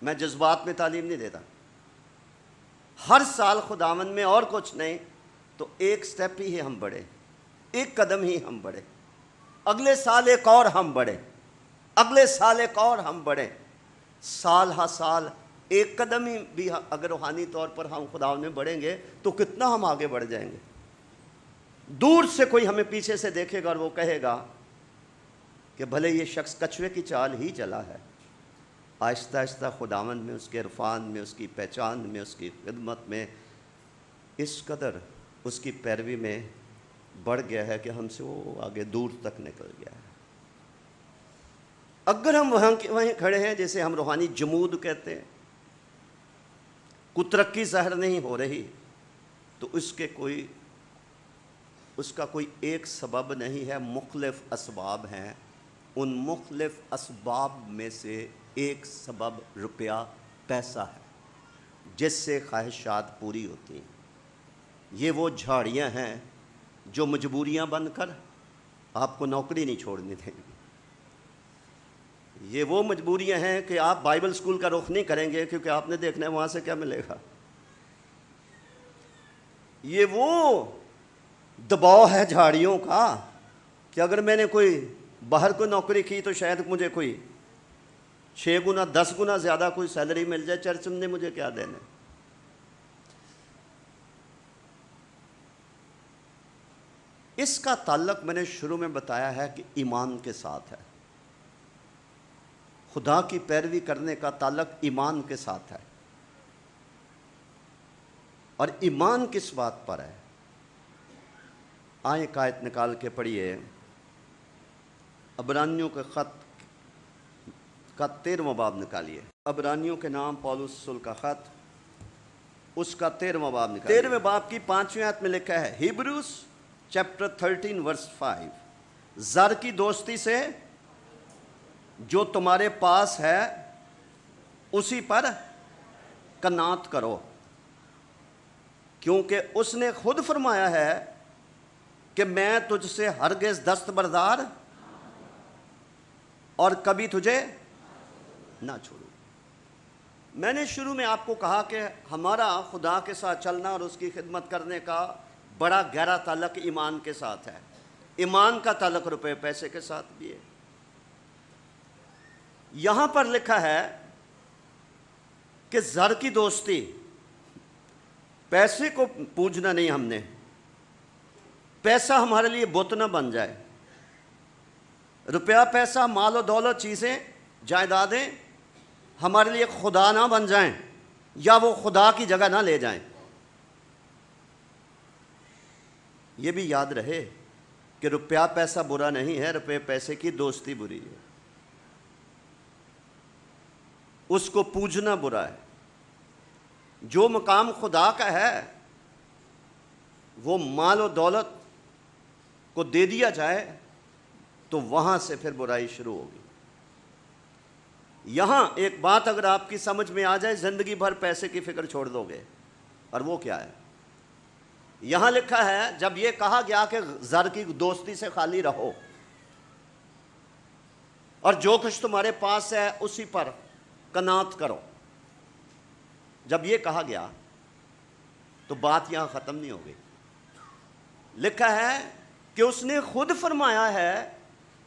میں جذبات میں تعلیم نہیں دیتا، ہر سال خداوند میں اور کچھ نہیں تو ایک سٹیپ ہی ہم بڑھے، ایک قدم ہی ہم بڑھے. اگلے سال ایک اور ہم بڑھے، اگلے سال ایک اور ہم بڑھیں. سال ہر سال ایک قدم ہی بھی اگر روحانی طور پر ہم خداوند میں بڑھیں گے تو کتنا ہم آگے بڑھ جائیں گے. دور سے کوئی ہمیں پیچھے سے دیکھے گا اور وہ کہے گا کہ بھلے یہ شخص کچھوے کی چال ہی چلا ہے، آہستہ آہستہ خداوند میں، اس کے عرفان میں، اس کی پہچان میں، اس کی خدمت میں اس قدر اس کی پیروی میں بڑھ گیا ہے کہ ہم سے وہ آگے دور تک نکل گیا ہے. اگر ہم وہیں کھڑے ہیں جیسے ہم روحانی جمود کہتے ہیں، کوئی ترقی ظاہر نہیں ہو رہی، تو اس کا کوئی ایک سبب نہیں ہے، مختلف اسباب ہیں. ان مختلف اسباب میں سے ایک سبب روپیہ، پیسہ ہے، جس سے خواہشات پوری ہوتی ہیں. یہ وہ جھاڑیاں ہیں جو مجبوریاں بن کر آپ کو نوکری نہیں چھوڑنے دیں گی. یہ وہ مجبوریاں ہیں کہ آپ بائبل اسکول کا رخ نہیں کریں گے کیونکہ آپ نے دیکھنا ہے وہاں سے کیا ملے گا. یہ وہ دباؤ ہے جھاڑیوں کا کہ اگر میں نے کوئی باہر کوئی نوکری کی تو شاید مجھے کوئی 6 گنا 10 گنا زیادہ کوئی سیلری مل جائے، چرچ نے مجھے کیا دینا. اس کا تعلق میں نے شروع میں بتایا ہے کہ ایمان کے ساتھ ہے. خدا کی پیروی کرنے کا تعلق ایمان کے ساتھ ہے. اور ایمان کس بات پر ہے؟ آئیں آیت نکال کے پڑھیے عبرانیوں کے خط کا 13واں باب نکالیے. عبرانیوں کے نام پولس رسول کا خط، اس کا 13واں باب نکالیے. 13ویں باب کی 5ویں آیت میں لکھا ہے ہیبروز چیپٹر 13 ورس 5، زر کی دوستی سے جو تمہارے پاس ہے اسی پر قناعت کرو، کیونکہ اس نے خود فرمایا ہے کہ میں تجھ سے ہرگز دستبردار اور کبھی تجھے نہ چھوڑوں. میں نے شروع میں آپ کو کہا کہ ہمارا خدا کے ساتھ چلنا اور اس کی خدمت کرنے کا بڑا گہرا تعلق ایمان کے ساتھ ہے. ایمان کا تعلق روپے پیسے کے ساتھ بھی ہے. یہاں پر لکھا ہے کہ زر کی دوستی، پیسے کو پوجنا نہیں ہم نے، پیسہ ہمارے لیے بت نہ بن جائے، روپیہ پیسہ مال و دولت چیزیں جائیدادیں ہمارے لیے خدا نہ بن جائیں یا وہ خدا کی جگہ نہ لے جائیں. یہ بھی یاد رہے کہ روپیہ پیسہ برا نہیں ہے، روپے پیسے کی دوستی بری ہے، اس کو پوجنا برا ہے. جو مقام خدا کا ہے وہ مال و دولت کو دے دیا جائے تو وہاں سے پھر برائی شروع ہوگی. یہاں ایک بات اگر آپ کی سمجھ میں آ جائے، زندگی بھر پیسے کی فکر چھوڑ دو گے. اور وہ کیا ہے؟ یہاں لکھا ہے جب یہ کہا گیا کہ زر کی دوستی سے خالی رہو اور جو کچھ تمہارے پاس ہے اسی پر قناعت کرو، جب یہ کہا گیا تو بات یہاں ختم نہیں ہو گئی. لکھا ہے کہ اس نے خود فرمایا ہے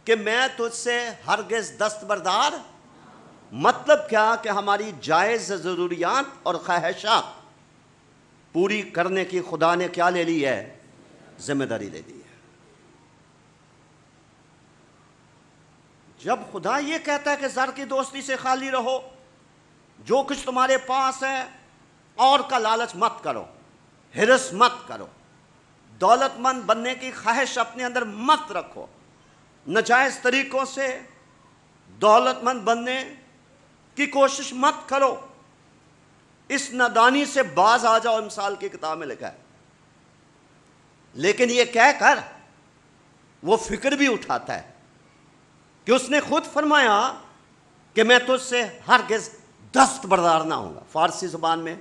کہ میں تجھ سے ہرگز دستبردار، مطلب کیا کہ ہماری جائز ضروریات اور خواہشات پوری کرنے کی خدا نے کیا لے لی ہے؟ ذمہ داری لے لی ہے. جب خدا یہ کہتا ہے کہ زر کی دوستی سے خالی رہو، جو کچھ تمہارے پاس ہے اور کا لالچ مت کرو، ہرس مت کرو، دولت مند بننے کی خواہش اپنے اندر مت رکھو، ناجائز طریقوں سے دولت مند بننے کی کوشش مت کرو، اس نادانی سے باز آ جاؤ، امثال کی کتاب میں لکھا ہے. لیکن یہ کہہ کر وہ فکر بھی اٹھاتا ہے کہ اس نے خود فرمایا کہ میں تجھ سے ہرگز دستبردار نہ ہوں گا. فارسی زبان میں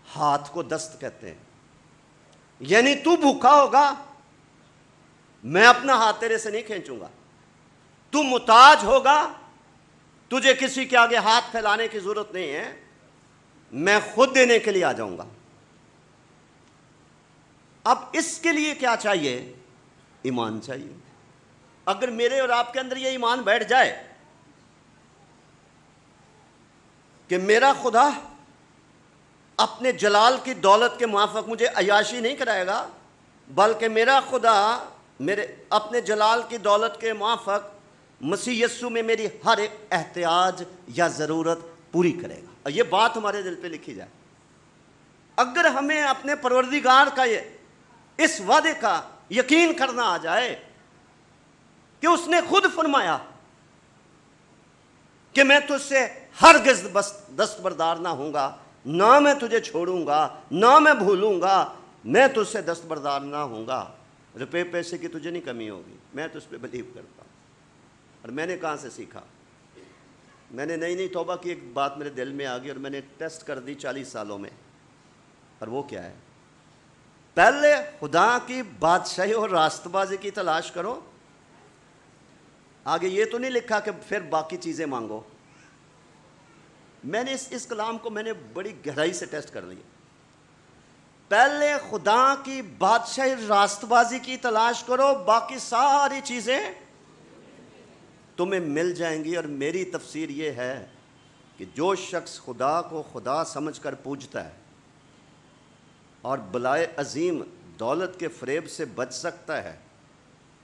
ہاتھ کو دست کہتے ہیں، یعنی تو بھوکا ہوگا میں اپنا ہاتھ تیرے سے نہیں کھینچوں گا، تو محتاج ہوگا تجھے کسی کے آگے ہاتھ پھیلانے کی ضرورت نہیں ہے، میں خود دینے کے لیے آ جاؤں گا. اب اس کے لیے کیا چاہیے؟ ایمان چاہیے. اگر میرے اور آپ کے اندر یہ ایمان بیٹھ جائے کہ میرا خدا اپنے جلال کی دولت کے موافق مجھے عیاشی نہیں کرائے گا، بلکہ میرا خدا میرے اپنے جلال کی دولت کے موافق مسیح یسوع میں میری ہر ایک احتیاج یا ضرورت پوری کرے گا. اور یہ بات ہمارے دل پہ لکھی جائے. اگر ہمیں اپنے پروردگار کا اس وعدے کا یقین کرنا آ جائے کہ اس نے خود فرمایا کہ میں تجھ سے ہرگز دستبردار نہ ہوں گا، نہ میں تجھے چھوڑوں گا، نہ میں بھولوں گا، میں تجھ سے دستبردار نہ ہوں گا، روپے پیسے کی تجھے نہیں کمی ہوگی، میں تجھ پہ بلیو کرتا ہوں. اور میں نے کہاں سے سیکھا؟ میں نے نئی توبہ کی ایک بات میرے دل میں آ گئی اور میں نے ٹیسٹ کر دی 40 سالوں میں. اور وہ کیا ہے؟ پہلے خدا کی بادشاہی اور راست بازی کی تلاش کرو. آگے یہ تو نہیں لکھا کہ پھر باقی چیزیں مانگو. میں نے اس کلام کو میں نے بڑی گہرائی سے ٹیسٹ کر لیا. پہلے خدا کی بادشاہی راست بازی کی تلاش کرو، باقی ساری چیزیں تمہیں مل جائیں گی. اور میری تفسیر یہ ہے کہ جو شخص خدا کو خدا سمجھ کر پوجتا ہے اور بلائے عظیم دولت کے فریب سے بچ سکتا ہے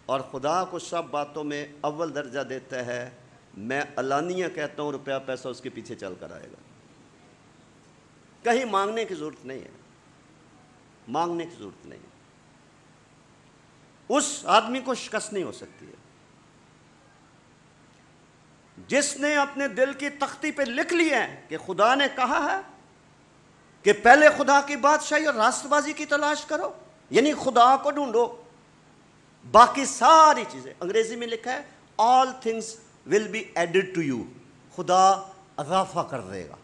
اور خدا کو سب باتوں میں اول درجہ دیتا ہے، میں علانیہ کہتا ہوں روپیہ پیسہ اس کے پیچھے چل کر آئے گا. کہیں مانگنے کی ضرورت نہیں ہے، مانگنے کی ضرورت نہیں ہے. اس آدمی کو شکست نہیں ہو سکتی ہے۔ جس نے اپنے دل کی تختی پہ لکھ لیا ہے کہ خدا نے کہا ہے کہ پہلے خدا کی بادشاہی اور راست بازی کی تلاش کرو، یعنی خدا کو ڈھونڈو، باقی ساری چیزیں، انگریزی میں لکھا ہے all things will be added to you، خدا اضافہ کر دے گا۔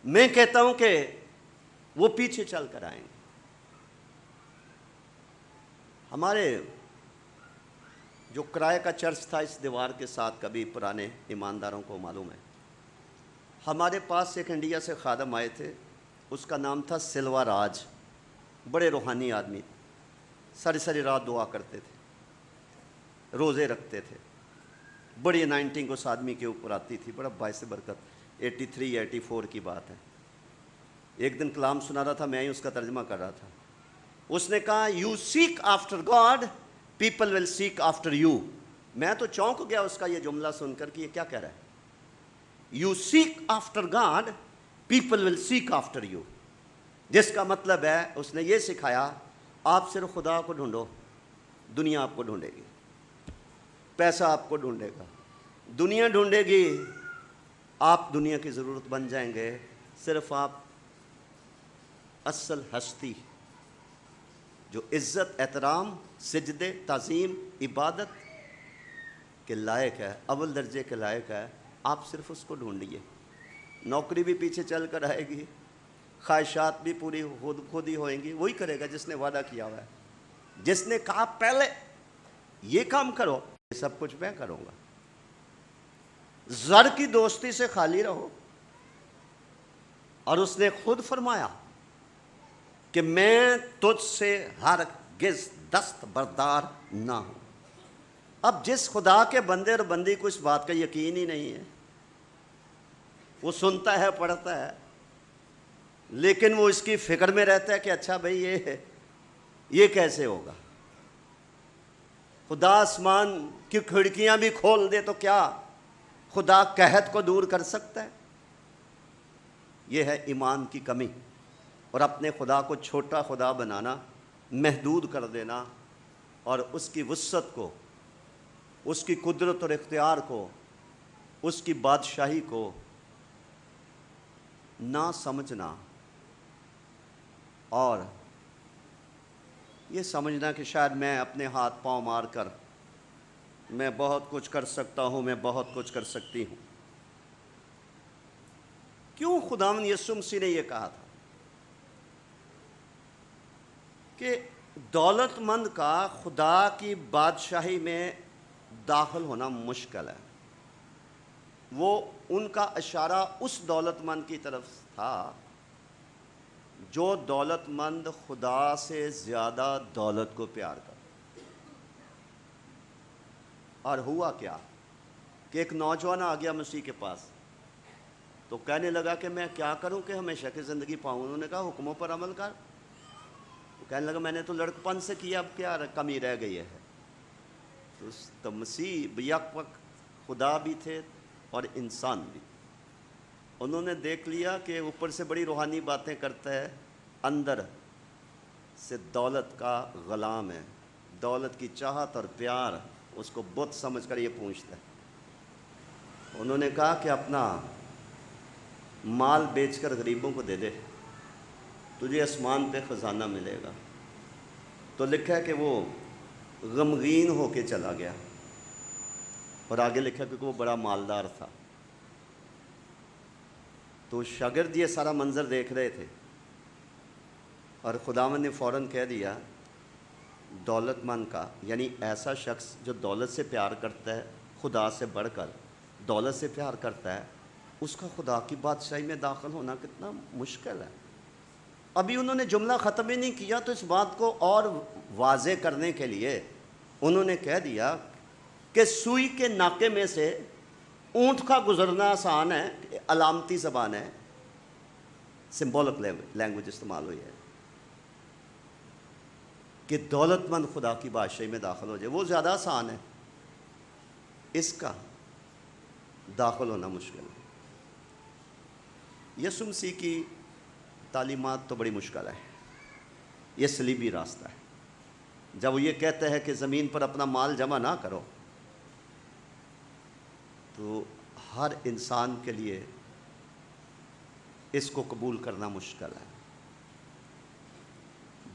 میں کہتا ہوں کہ وہ پیچھے چل کر آئیں گے۔ ہمارے جو کرائے کا چرچ تھا اس دیوار کے ساتھ، کبھی پرانے ایمانداروں کو معلوم ہے، ہمارے پاس ایک انڈیا سے خادم آئے تھے، اس کا نام تھا سلوا راج، بڑے روحانی آدمی، ساری رات دعا کرتے تھے، روزے رکھتے تھے، بڑی انائنٹنگ اس آدمی کے اوپر آتی تھی، بڑا باعث برکت، 83-84 کی بات ہے۔ ایک دن کلام سنا رہا تھا، میں ہی اس کا ترجمہ کر رہا تھا۔ اس نے کہا you seek after God people will seek after you. میں تو چونک گیا اس کا یہ جملہ سن کر کہ یہ کیا کہہ رہا ہے، you seek after God people will seek after you, جس کا مطلب ہے اس نے یہ سکھایا آپ صرف خدا کو ڈھونڈو، دنیا آپ کو ڈھونڈے گی، پیسہ آپ کو ڈھونڈے گا، دنیا ڈھونڈے گی، آپ دنیا کی ضرورت بن جائیں گے، صرف آپ اصل ہستی جو عزت، احترام، سجدے، تعظیم، عبادت کے لائق ہے، اول درجے کے لائق ہے، آپ صرف اس کو ڈھونڈیے۔ نوکری بھی پیچھے چل کر آئے گی، خواہشات بھی پوری خود ہی ہوئیں گی، وہی کرے گا جس نے وعدہ کیا ہوا ہے، جس نے کہا پہلے یہ کام کرو، یہ سب کچھ میں کروں گا۔ زر کی دوستی سے خالی رہو، اور اس نے خود فرمایا کہ میں تجھ سے ہرگز دست بردار نہ ہوں۔ اب جس خدا کے بندے اور بندی کو اس بات کا یقین ہی نہیں ہے، وہ سنتا ہے، پڑھتا ہے، لیکن وہ اس کی فکر میں رہتا ہے کہ اچھا بھئی یہ کیسے ہوگا، خدا آسمان کی کھڑکیاں بھی کھول دے تو کیا خدا قحط کو دور کر سکتا ہے؟ یہ ہے ایمان کی کمی، اور اپنے خدا کو چھوٹا خدا بنانا، محدود کر دینا، اور اس کی وسعت کو، اس کی قدرت اور اختیار کو، اس کی بادشاہی کو نہ سمجھنا، اور یہ سمجھنا کہ شاید میں اپنے ہاتھ پاؤں مار کر میں بہت کچھ کر سکتا ہوں، میں بہت کچھ کر سکتی ہوں۔ کیوں خداوند یسوع مسیح نے یہ کہا تھا کہ دولت مند کا خدا کی بادشاہی میں داخل ہونا مشکل ہے؟ وہ ان کا اشارہ اس دولت مند کی طرف تھا جو دولت مند خدا سے زیادہ دولت کو پیار کرتا۔ اور ہوا کیا کہ ایک نوجوان آ گیا مسیح کے پاس، تو کہنے لگا کہ میں کیا کروں کہ ہمیشہ کی زندگی پاؤں؟ انہوں نے کہا حکموں پر عمل کر۔ کہنے لگا میں نے تو لڑکپن سے کیا، اب کیا کمی رہ گئی ہے؟ تو مسیح یک وقت خدا بھی تھے اور انسان بھی۔ انہوں نے دیکھ لیا کہ اوپر سے بڑی روحانی باتیں کرتا ہے، اندر سے دولت کا غلام ہے، دولت کی چاہت اور پیار اس کو بت سمجھ کر یہ پوچھتا ہے۔ انہوں نے کہا کہ اپنا مال بیچ کر غریبوں کو دے دے، تجھے آسمان پہ خزانہ ملے گا۔ تو لکھا ہے کہ وہ غمگین ہو کے چلا گیا، اور آگے لکھا کہ وہ بڑا مالدار تھا۔ تو شاگرد یہ سارا منظر دیکھ رہے تھے، اور خداوند نے فوراً کہہ دیا دولت مند کا، یعنی ایسا شخص جو دولت سے پیار کرتا ہے، خدا سے بڑھ کر دولت سے پیار کرتا ہے، اس کا خدا کی بادشاہی میں داخل ہونا کتنا مشکل ہے۔ ابھی انہوں نے جملہ ختم ہی نہیں کیا تو اس بات کو اور واضح کرنے کے لیے انہوں نے کہہ دیا کہ سوئی کے ناکے میں سے اونٹ کا گزرنا آسان ہے، علامتی زبان ہے، سمبولک لینگویج استعمال ہوئی ہے، کہ دولت مند خدا کی بادشاہی میں داخل ہو جائے وہ زیادہ آسان ہے، اس کا داخل ہونا مشکل ہے۔ یسوع مسیح کی تعلیمات تو بڑی مشکل ہے، یہ صلیبی راستہ ہے، جب وہ یہ کہتا ہے کہ زمین پر اپنا مال جمع نہ کرو، تو ہر انسان کے لیے اس کو قبول کرنا مشکل ہے۔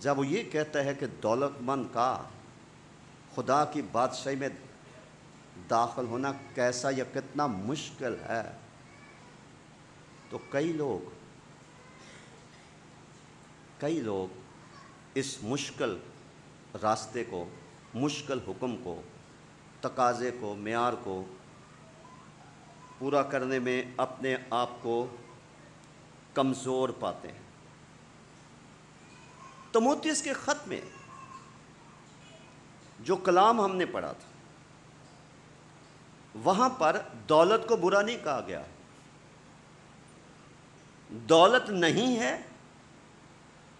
جب وہ یہ کہتا ہے کہ دولت مند کا خدا کی بادشاہی میں داخل ہونا کیسا یا کتنا مشکل ہے، تو کئی لوگ اس مشکل راستے کو، مشکل حکم کو، تقاضے کو، معیار کو پورا کرنے میں اپنے آپ کو کمزور پاتے ہیں۔ تموتھیوس کے خط میں جو کلام ہم نے پڑھا تھا، وہاں پر دولت کو برا نہیں کہا گیا۔ دولت نہیں ہے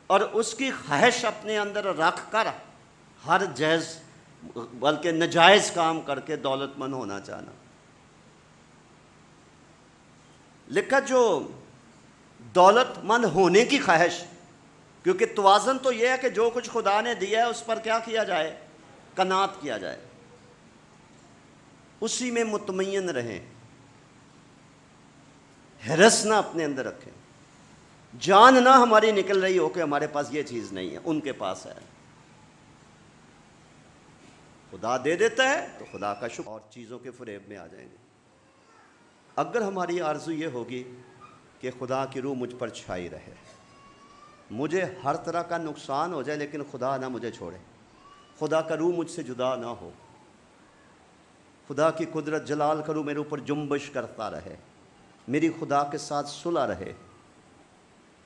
اور اس کی خواہش اپنے اندر رکھ کر ہر جائز بلکہ ناجائز کام کر کے دولت مند ہونا چاہنا۔ لکھا جو دولت مند ہونے کی خواہش، کیونکہ توازن تو یہ ہے کہ جو کچھ خدا نے دیا ہے اس پر کیا کیا جائے؟ قناعت کیا جائے، اسی میں مطمئن رہیں، ہرس نہ اپنے اندر رکھیں، جان نہ ہماری نکل رہی ہو کہ ہمارے پاس یہ چیز نہیں ہے، ان کے پاس ہے۔ خدا دے دیتا ہے تو خدا کا شکر، اور چیزوں کے فریب میں آ جائیں گے۔ اگر ہماری آرزو یہ ہوگی کہ خدا کی روح مجھ پر چھائی رہے، مجھے ہر طرح کا نقصان ہو جائے لیکن خدا نہ مجھے چھوڑے، خدا کا روح مجھ سے جدا نہ ہو، خدا کی قدرت جلال کا روح میرے اوپر جنبش کرتا رہے، میری خدا کے ساتھ صلح رہے،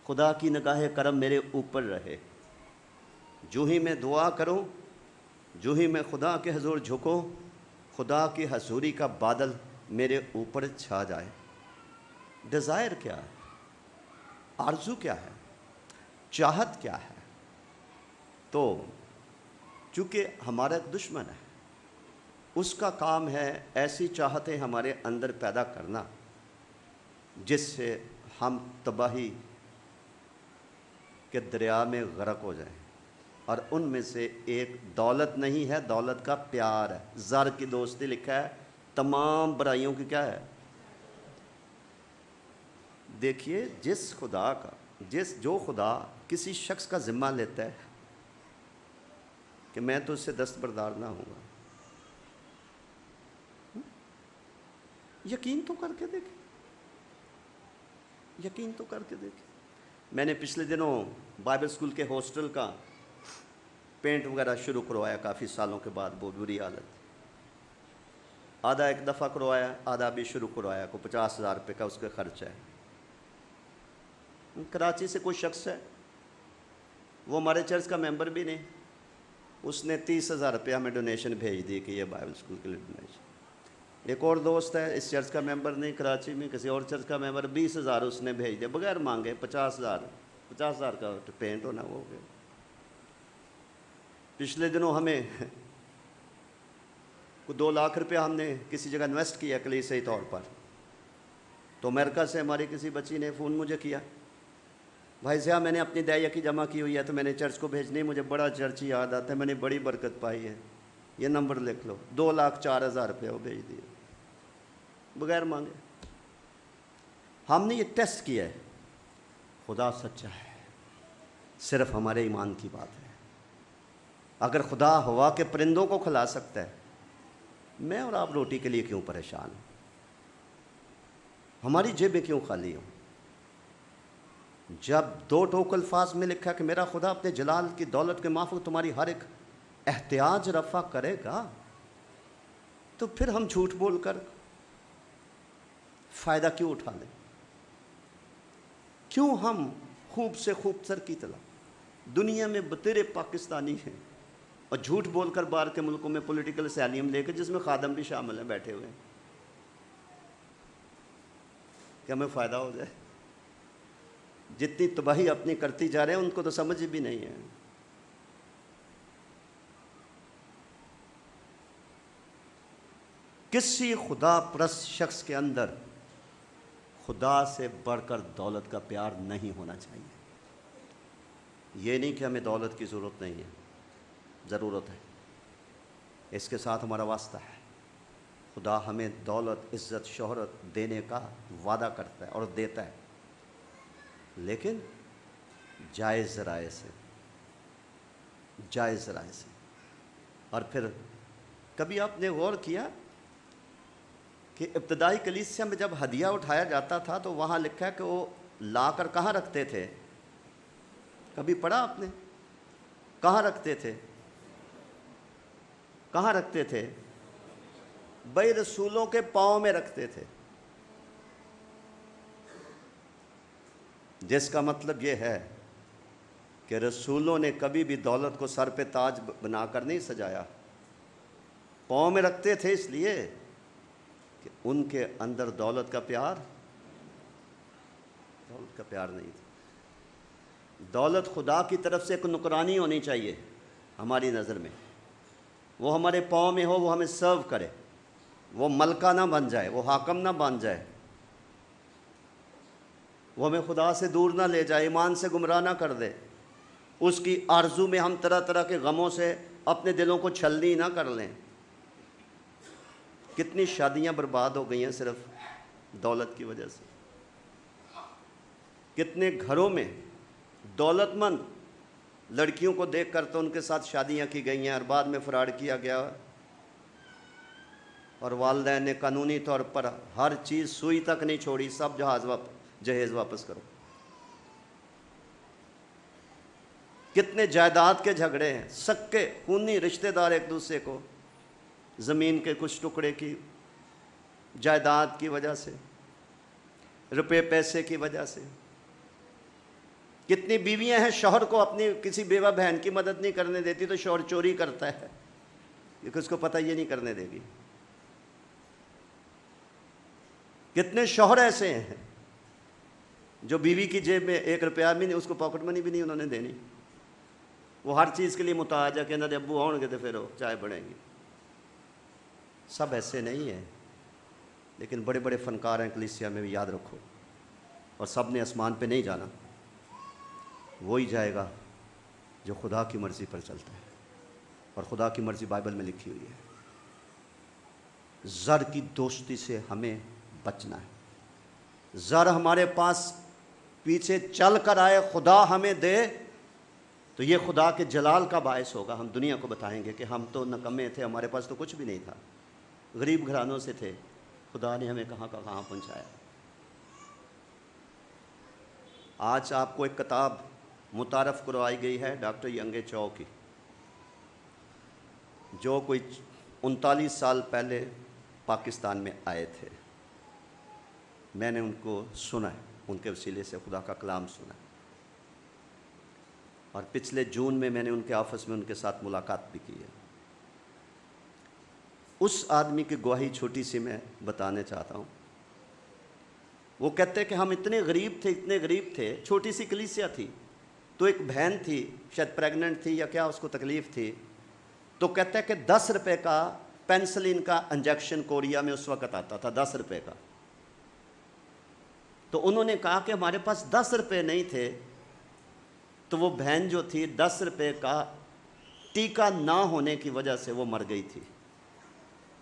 خدا کی نگاہ کرم میرے اوپر رہے، جو ہی میں دعا کروں، جو ہی میں خدا کے حضور جھکوں، خدا کی حضوری کا بادل میرے اوپر چھا جائے۔ ڈیزائر کیا ہے؟ آرزو کیا ہے؟ چاہت کیا ہے؟ تو چونکہ ہمارا ایک دشمن ہے، اس کا کام ہے ایسی چاہتیں ہمارے اندر پیدا کرنا جس سے ہم تباہی کے دریا میں غرق ہو جائیں۔ اور ان میں سے ایک دولت نہیں ہے، دولت کا پیار ہے۔ زر کی دوستی لکھا ہے، تمام برائیوں کی کیا ہے؟ دیکھیے جو خدا کسی شخص کا ذمہ لیتا ہے کہ میں تو اس سے دستبردار نہ ہوں گا، یقین تو کر کے دیکھیں، یقین تو کر کے دیکھیں۔ میں نے پچھلے دنوں بائبل اسکول کے ہاسٹل کا پینٹ وغیرہ شروع کروایا، کافی سالوں کے بعد، بہت بری حالت، آدھا ایک دفعہ کروایا، آدھا بھی شروع کروایا، کو 50,000 روپے کا اس کا خرچ ہے۔ کراچی سے کوئی شخص ہے، وہ ہمارے چرچ کا ممبر بھی نہیں، اس نے 30,000 روپے ہمیں ڈونیشن بھیج دی کہ یہ بائبل اسکول کے لیے ڈونیشن۔ ایک اور دوست ہے، اس چرچ کا ممبر نہیں، کراچی میں کسی اور چرچ کا ممبر، 20,000 اس نے بھیج دیا بغیر مانگے۔ 50,000 کا پینٹ ہونا وہ ہو گیا۔ پچھلے دنوں ہمیں 2 لاکھ روپیہ ہم نے کسی جگہ انویسٹ کیا کلیسائی طور پر، تو امریکہ سے ہماری کسی بچی نے فون مجھے کیا، بھائی صاحب میں نے اپنی دائیا کی جمع کی ہوئی ہے تو میں نے چرچ کو بھیجنی، مجھے بڑا چرچ یاد آتا ہے، میں نے بڑی برکت پائی ہے، یہ نمبر لکھ لو۔ 2,04,000 روپے وہ بھیج دیے بغیر مانگے۔ ہم نے یہ ٹیسٹ کیا ہے، خدا سچا ہے، صرف ہمارے ایمان کی بات ہے۔ اگر خدا ہوا کے پرندوں کو کھلا سکتا ہے، میں اور آپ روٹی کے لیے کیوں پریشان ہوں؟ ہماری جیبیں کیوں خالی ہوں؟ جب 2 ٹوک الفاظ میں لکھا کہ میرا خدا اپنے جلال کی دولت کے مافوق تمہاری ہر ایک احتیاج رفع کرے گا، تو پھر ہم جھوٹ بول کر فائدہ کیوں اٹھا لیں؟ کیوں ہم خوب سے خوب تر کی طرح دنیا میں بتیرے پاکستانی ہیں اور جھوٹ بول کر باہر کے ملکوں میں پولیٹیکل اسائلم لے کے، جس میں خادم بھی شامل ہیں، بیٹھے ہوئے ہیں کہ ہمیں فائدہ ہو جائے؟ جتنی تباہی اپنی کرتی جا رہے ہیں ان کو تو سمجھ بھی نہیں ہے۔ کسی خدا پرست شخص کے اندر خدا سے بڑھ کر دولت کا پیار نہیں ہونا چاہیے۔ یہ نہیں کہ ہمیں دولت کی ضرورت نہیں ہے، ضرورت ہے، اس کے ساتھ ہمارا واسطہ ہے۔ خدا ہمیں دولت، عزت، شہرت دینے کا وعدہ کرتا ہے اور دیتا ہے، لیکن جائز ذرائع سے، جائز ذرائع سے۔ اور پھر کبھی آپ نے غور کیا کہ ابتدائی کلیسیا میں جب ہدیہ اٹھایا جاتا تھا تو وہاں لکھا ہے کہ وہ لا کر کہاں رکھتے تھے؟ کبھی پڑھا آپ نے؟ کہاں رکھتے تھے؟ کہاں رکھتے تھے؟ بھائی رسولوں کے پاؤں میں رکھتے تھے، جس کا مطلب یہ ہے کہ رسولوں نے کبھی بھی دولت کو سر پہ تاج بنا کر نہیں سجایا، پاؤں میں رکھتے تھے، اس لیے کہ ان کے اندر دولت کا پیار نہیں تھا۔ دولت خدا کی طرف سے ایک نکرانی ہونی چاہیے ہماری نظر میں، وہ ہمارے پاؤں میں ہو، وہ ہمیں سرو کرے، وہ ملکہ نہ بن جائے، وہ حاکم نہ بن جائے، وہ ہمیں خدا سے دور نہ لے جائے، ایمان سے گمراہ نہ کر دے، اس کی آرزو میں ہم طرح طرح کے غموں سے اپنے دلوں کو چھلنی نہ کر لیں۔ کتنی شادیاں برباد ہو گئی ہیں صرف دولت کی وجہ سے، کتنے گھروں میں دولت مند لڑکیوں کو دیکھ کر تو ان کے ساتھ شادیاں کی گئی ہیں اور بعد میں فراڈ کیا گیا، اور والدین نے قانونی طور پر ہر چیز سوئی تک نہیں چھوڑی، سب جہیز واپس کرو۔ کتنے جائیداد کے جھگڑے ہیں، سکے خونی رشتہ دار ایک دوسرے کو زمین کے کچھ ٹکڑے کی جائیداد کی وجہ سے، روپے پیسے کی وجہ سے۔ کتنی بیویاں ہیں شوہر کو اپنی کسی بیوہ بہن کی مدد نہیں کرنے دیتی تو شوہر چوری کرتا ہے کیونکہ اس کو پتہ یہ نہیں کرنے دے گی۔ کتنے شوہر ایسے ہیں جو بیوی کی جیب میں 1 روپیہ بھی نہیں، اس کو پاکٹ منی بھی نہیں انہوں نے دینی، وہ ہر چیز کے لیے محتاج ہے کہ انہوں نے ابو آؤ گے تو پھر وہ چائے بڑھیں گی۔ سب ایسے نہیں ہیں، لیکن بڑے بڑے فنکار ہیں کلیسیا میں بھی، یاد رکھو، اور سب نے آسمان پہ نہیں جانا، وہی جائے گا جو خدا کی مرضی پر چلتا ہے، اور خدا کی مرضی بائبل میں لکھی ہوئی ہے۔ زر کی دوستی سے ہمیں بچنا ہے۔ زر ہمارے پاس پیچھے چل کر آئے، خدا ہمیں دے تو یہ خدا کے جلال کا باعث ہوگا۔ ہم دنیا کو بتائیں گے کہ ہم تو نکمے تھے، ہمارے پاس تو کچھ بھی نہیں تھا، غریب گھرانوں سے تھے، خدا نے ہمیں کہاں پہنچایا۔ آج آپ کو ایک کتاب متعارف کروائی گئی ہے ڈاکٹر ینگے چو کی، جو کوئی 39 سال پہلے پاکستان میں آئے تھے۔ میں نے ان کو سنا ہے، ان کے وسیلے سے خدا کا کلام سنا ہے، اور پچھلے جون میں نے ان کے آفس میں ان کے ساتھ ملاقات بھی کی ہے۔ اس آدمی کی گواہی چھوٹی سی میں بتانے چاہتا ہوں۔ وہ کہتے ہیں کہ ہم اتنے غریب تھے، چھوٹی سی کلیسیا تھی، تو ایک بہن تھی، شاید پریگننٹ تھی یا کیا اس کو تکلیف تھی، تو کہتے ہیں کہ 10 روپے کا پینسلین کا انجیکشن کوریا میں اس وقت آتا تھا، 10 روپے کا۔ تو انہوں نے کہا کہ ہمارے پاس 10 روپے نہیں تھے، تو وہ بہن جو تھی 10 روپے کا ٹیکہ نہ ہونے کی وجہ سے وہ مر گئی تھی۔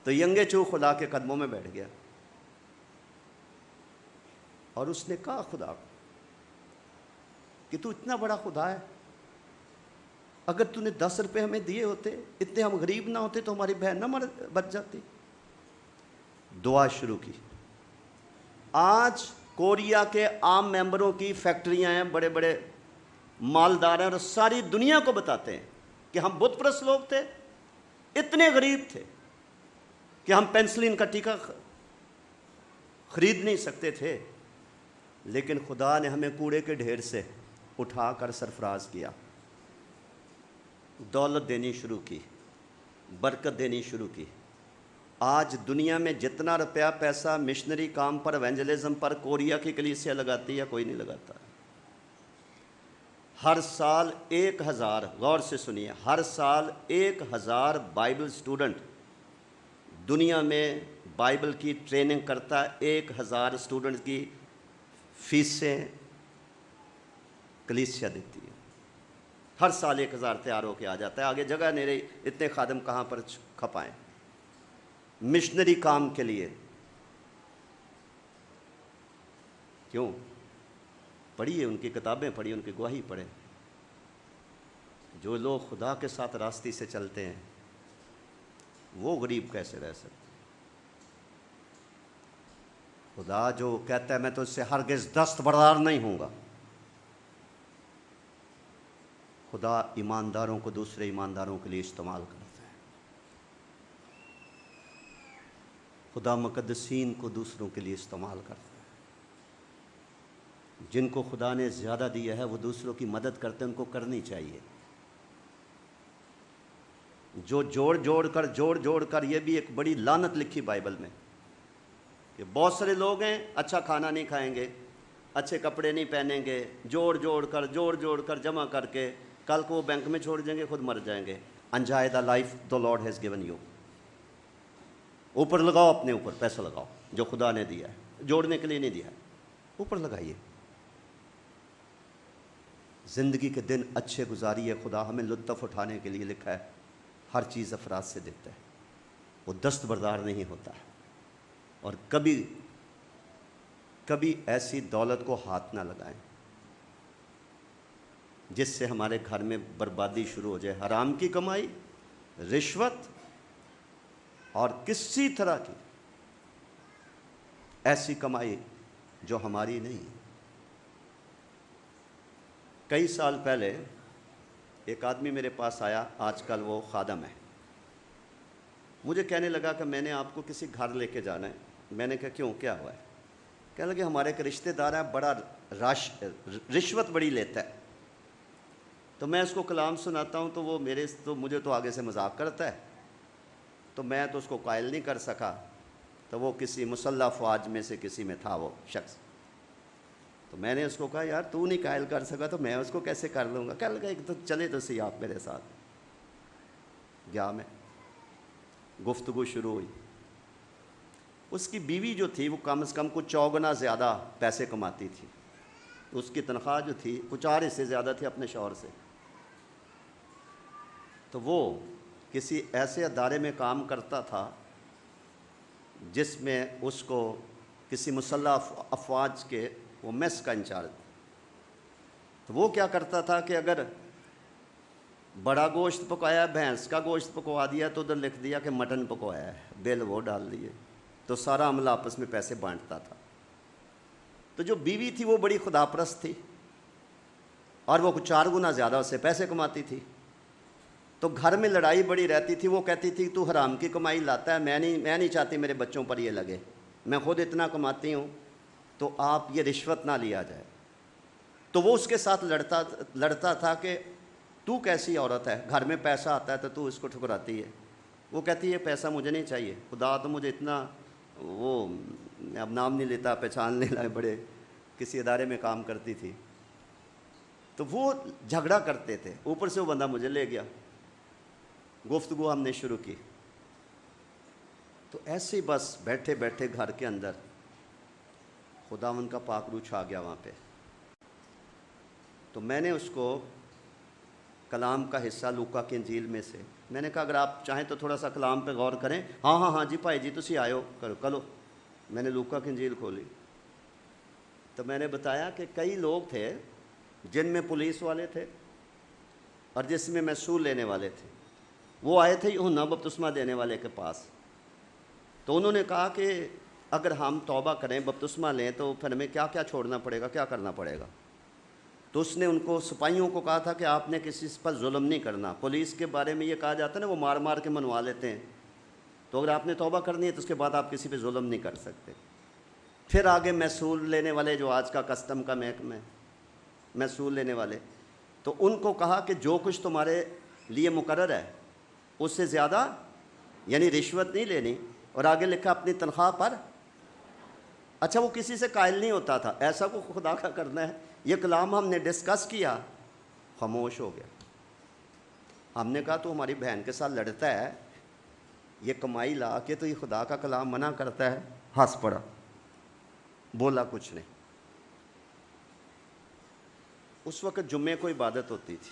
تو ینگے چو خدا کے قدموں میں بیٹھ گیا اور اس نے کہا خدا کو کہ تو اتنا بڑا خدا ہے، اگر تو نے 10 روپے ہمیں دیے ہوتے، اتنے ہم غریب نہ ہوتے تو ہماری بہن نہ بچ جاتی۔ دعا شروع کی۔ آج کوریا کے عام ممبروں کی فیکٹریاں ہیں، بڑے بڑے مالدار ہیں، اور ساری دنیا کو بتاتے ہیں کہ ہم بت پرست لوگ تھے، اتنے غریب تھے کہ ہم پینسلین کا ٹیکہ خرید نہیں سکتے تھے، لیکن خدا نے ہمیں کوڑے کے ڈھیر سے اٹھا کر سرفراز کیا، دولت دینی شروع کی، برکت دینی شروع کی۔ آج دنیا میں جتنا روپیہ پیسہ مشنری کام پر، ایونجلزم پر کوریا کی کلیسیا لگاتی ہے، کوئی نہیں لگاتا۔ ہر سال 1000، غور سے سنیے، ہر سال 1000 بائبل سٹوڈنٹ دنیا میں بائبل کی ٹریننگ کرتا ہے۔ 1000 سٹوڈنٹ کی فیسیں کلیسیا دیتی ہے۔ ہر سال 1000 تیار ہو کے آ جاتا ہے، آگے جگہ نہیں رہی، اتنے خادم کہاں پر کھپائیں مشنری کام کے لیے؟ کیوں؟ پڑھیے ان کی کتابیں، پڑھیے ان کی گواہی پڑھیں. جو لوگ خدا کے ساتھ راستے سے چلتے ہیں وہ غریب کیسے رہ سکتے؟ خدا جو کہتا ہے میں تو اس سے ہرگز دستبردار نہیں ہوں گا، خدا ایمانداروں کو دوسرے ایمانداروں کے لیے استعمال کرتا ہے. خدا مقدسین کو دوسروں کے لیے استعمال کرتا ہے. جن کو خدا نے زیادہ دیا ہے وہ دوسروں کی مدد کرتے ہیں، ان کو کرنی چاہیے. جو جوڑ کر یہ بھی ایک بڑی لعنت لکھی بائبل میں کہ بہت سارے لوگ ہیں اچھا کھانا نہیں کھائیں گے، اچھے کپڑے نہیں پہنیں گے، جوڑ کر جمع کر کے کل کو وہ بینک میں چھوڑ جائیں گے، خود مر جائیں گے. Enjoy the life the Lord has given you. اوپر لگاؤ، اپنے اوپر پیسہ لگاؤ جو خدا نے دیا ہے، جوڑنے کے لیے نہیں دیا ہے، اوپر لگائیے. زندگی کے دن اچھے گزاریے. خدا ہمیں لطف اٹھانے کے لیے لکھا ہے، ہر چیز افراد سے دیتا ہے، وہ دستبردار نہیں ہوتا ہے. اور کبھی ایسی دولت کو ہاتھ نہ لگائیں جس سے ہمارے گھر میں بربادی شروع ہو جائے. حرام کی کمائی، رشوت اور کسی طرح کی ایسی کمائی جو ہماری نہیں. کئی سال پہلے ایک آدمی میرے پاس آیا، آج کل وہ خادم ہے. مجھے کہنے لگا کہ میں نے آپ کو کسی گھر لے کے جانا ہے. میں نے کہا کیوں، کیا ہوا ہے؟ کہنے لگے ہمارے ایک رشتہ دار ہے، بڑا رشوت بڑی لیتا ہے. تو میں اس کو کلام سناتا ہوں تو وہ مجھے تو آگے سے مذاق کرتا ہے، تو میں تو اس کو قائل نہیں کر سکا. تو وہ کسی مسلح افواج میں سے کسی میں تھا وہ شخص. تو میں نے اس کو کہا یار تو نہیں قائل کر سکا تو میں اس کو کیسے کر لوں گا؟ کہنے لگا ایک تو چلے تو صحیح آپ میرے ساتھ. گیا میں، گفتگو شروع ہوئی. اس کی بیوی جو تھی وہ کم از کم کچھ 4 گنا زیادہ پیسے کماتی تھی. اس کی تنخواہ جو تھی کچھ 4 حصے زیادہ تھی اپنے شوہر سے. تو وہ کسی ایسے ادارے میں کام کرتا تھا جس میں اس کو کسی مسلح افواج کے وہ میس کا انچارج. تو وہ کیا کرتا تھا کہ اگر بڑا گوشت پکایا، بھینس کا گوشت پکوا دیا تو ادھر لکھ دیا کہ مٹن پکوایا ہے، بل وہ ڈال دیے، تو سارا عملہ آپس میں پیسے بانٹتا تھا. تو جو بیوی تھی وہ بڑی خدا پرست تھی اور وہ 4 گنا زیادہ اس سے پیسے کماتی تھی. تو گھر میں لڑائی بڑی رہتی تھی. وہ کہتی تھی تو حرام کی کمائی لاتا ہے، میں نہیں چاہتی میرے بچوں پر یہ لگے، میں خود اتنا کماتی ہوں، تو آپ یہ رشوت نہ لیا جائے. تو وہ اس کے ساتھ لڑتا تھا کہ تو کیسی عورت ہے، گھر میں پیسہ آتا ہے تو اس کو ٹھکراتی ہے. وہ کہتی ہے یہ پیسہ مجھے نہیں چاہیے، خدا تو مجھے اتنا، وہ اب نام نہیں لیتا، پہچان نہیں لائے، بڑے کسی ادارے میں کام کرتی تھی. تو وہ جھگڑا کرتے تھے. اوپر سے وہ بندہ مجھے لے گیا، گفتگو ہم نے شروع کی. تو ایسے بس بیٹھے بیٹھے گھر کے اندر خداوند کا پاک روح چھا گیا وہاں پہ. تو میں نے اس کو کلام کا حصہ لوکا کی انجیل میں سے میں نے کہا اگر آپ چاہیں تو تھوڑا سا کلام پہ غور کریں. ہاں جی بھائی جی تسی آئے ہو کرو. میں نے لوکا کی انجیل کھولی تو میں نے بتایا کہ کئی لوگ تھے جن میں پولیس والے تھے اور جس میں محصول لینے والے تھے. وہ آئے تھے یوحنا بپتسمہ دینے والے کے پاس. تو انہوں نے کہا کہ اگر ہم توبہ کریں، بپتسمہ لیں، تو پھر ہمیں کیا کیا چھوڑنا پڑے گا، کیا کرنا پڑے گا؟ تو اس نے ان کو سپاہیوں کو کہا تھا کہ آپ نے کسی پر ظلم نہیں کرنا. پولیس کے بارے میں یہ کہا جاتا ہے نا، وہ مار کے منوا لیتے ہیں. تو اگر آپ نے توبہ کرنی ہے تو اس کے بعد آپ کسی پہ ظلم نہیں کر سکتے. پھر آگے محصول لینے والے، جو آج کا کسٹم کا محکمہ ہے، محصول لینے والے، تو ان کو کہا کہ جو کچھ تمہارے لیے مقرر ہے اس سے زیادہ، یعنی رشوت نہیں لینی. اور آگے لکھا اپنی تنخواہ پر. اچھا وہ کسی سے قائل نہیں ہوتا تھا، ایسا کو خدا کا کرنا ہے. یہ کلام ہم نے ڈسکس کیا، خاموش ہو گیا. ہم نے کہا تو ہماری بہن کے ساتھ لڑتا ہے، یہ کمائی لا کے تو یہ خدا کا کلام منع کرتا ہے. ہنس پڑا، بولا کچھ نہیں. اس وقت جمعے کو عبادت ہوتی تھی.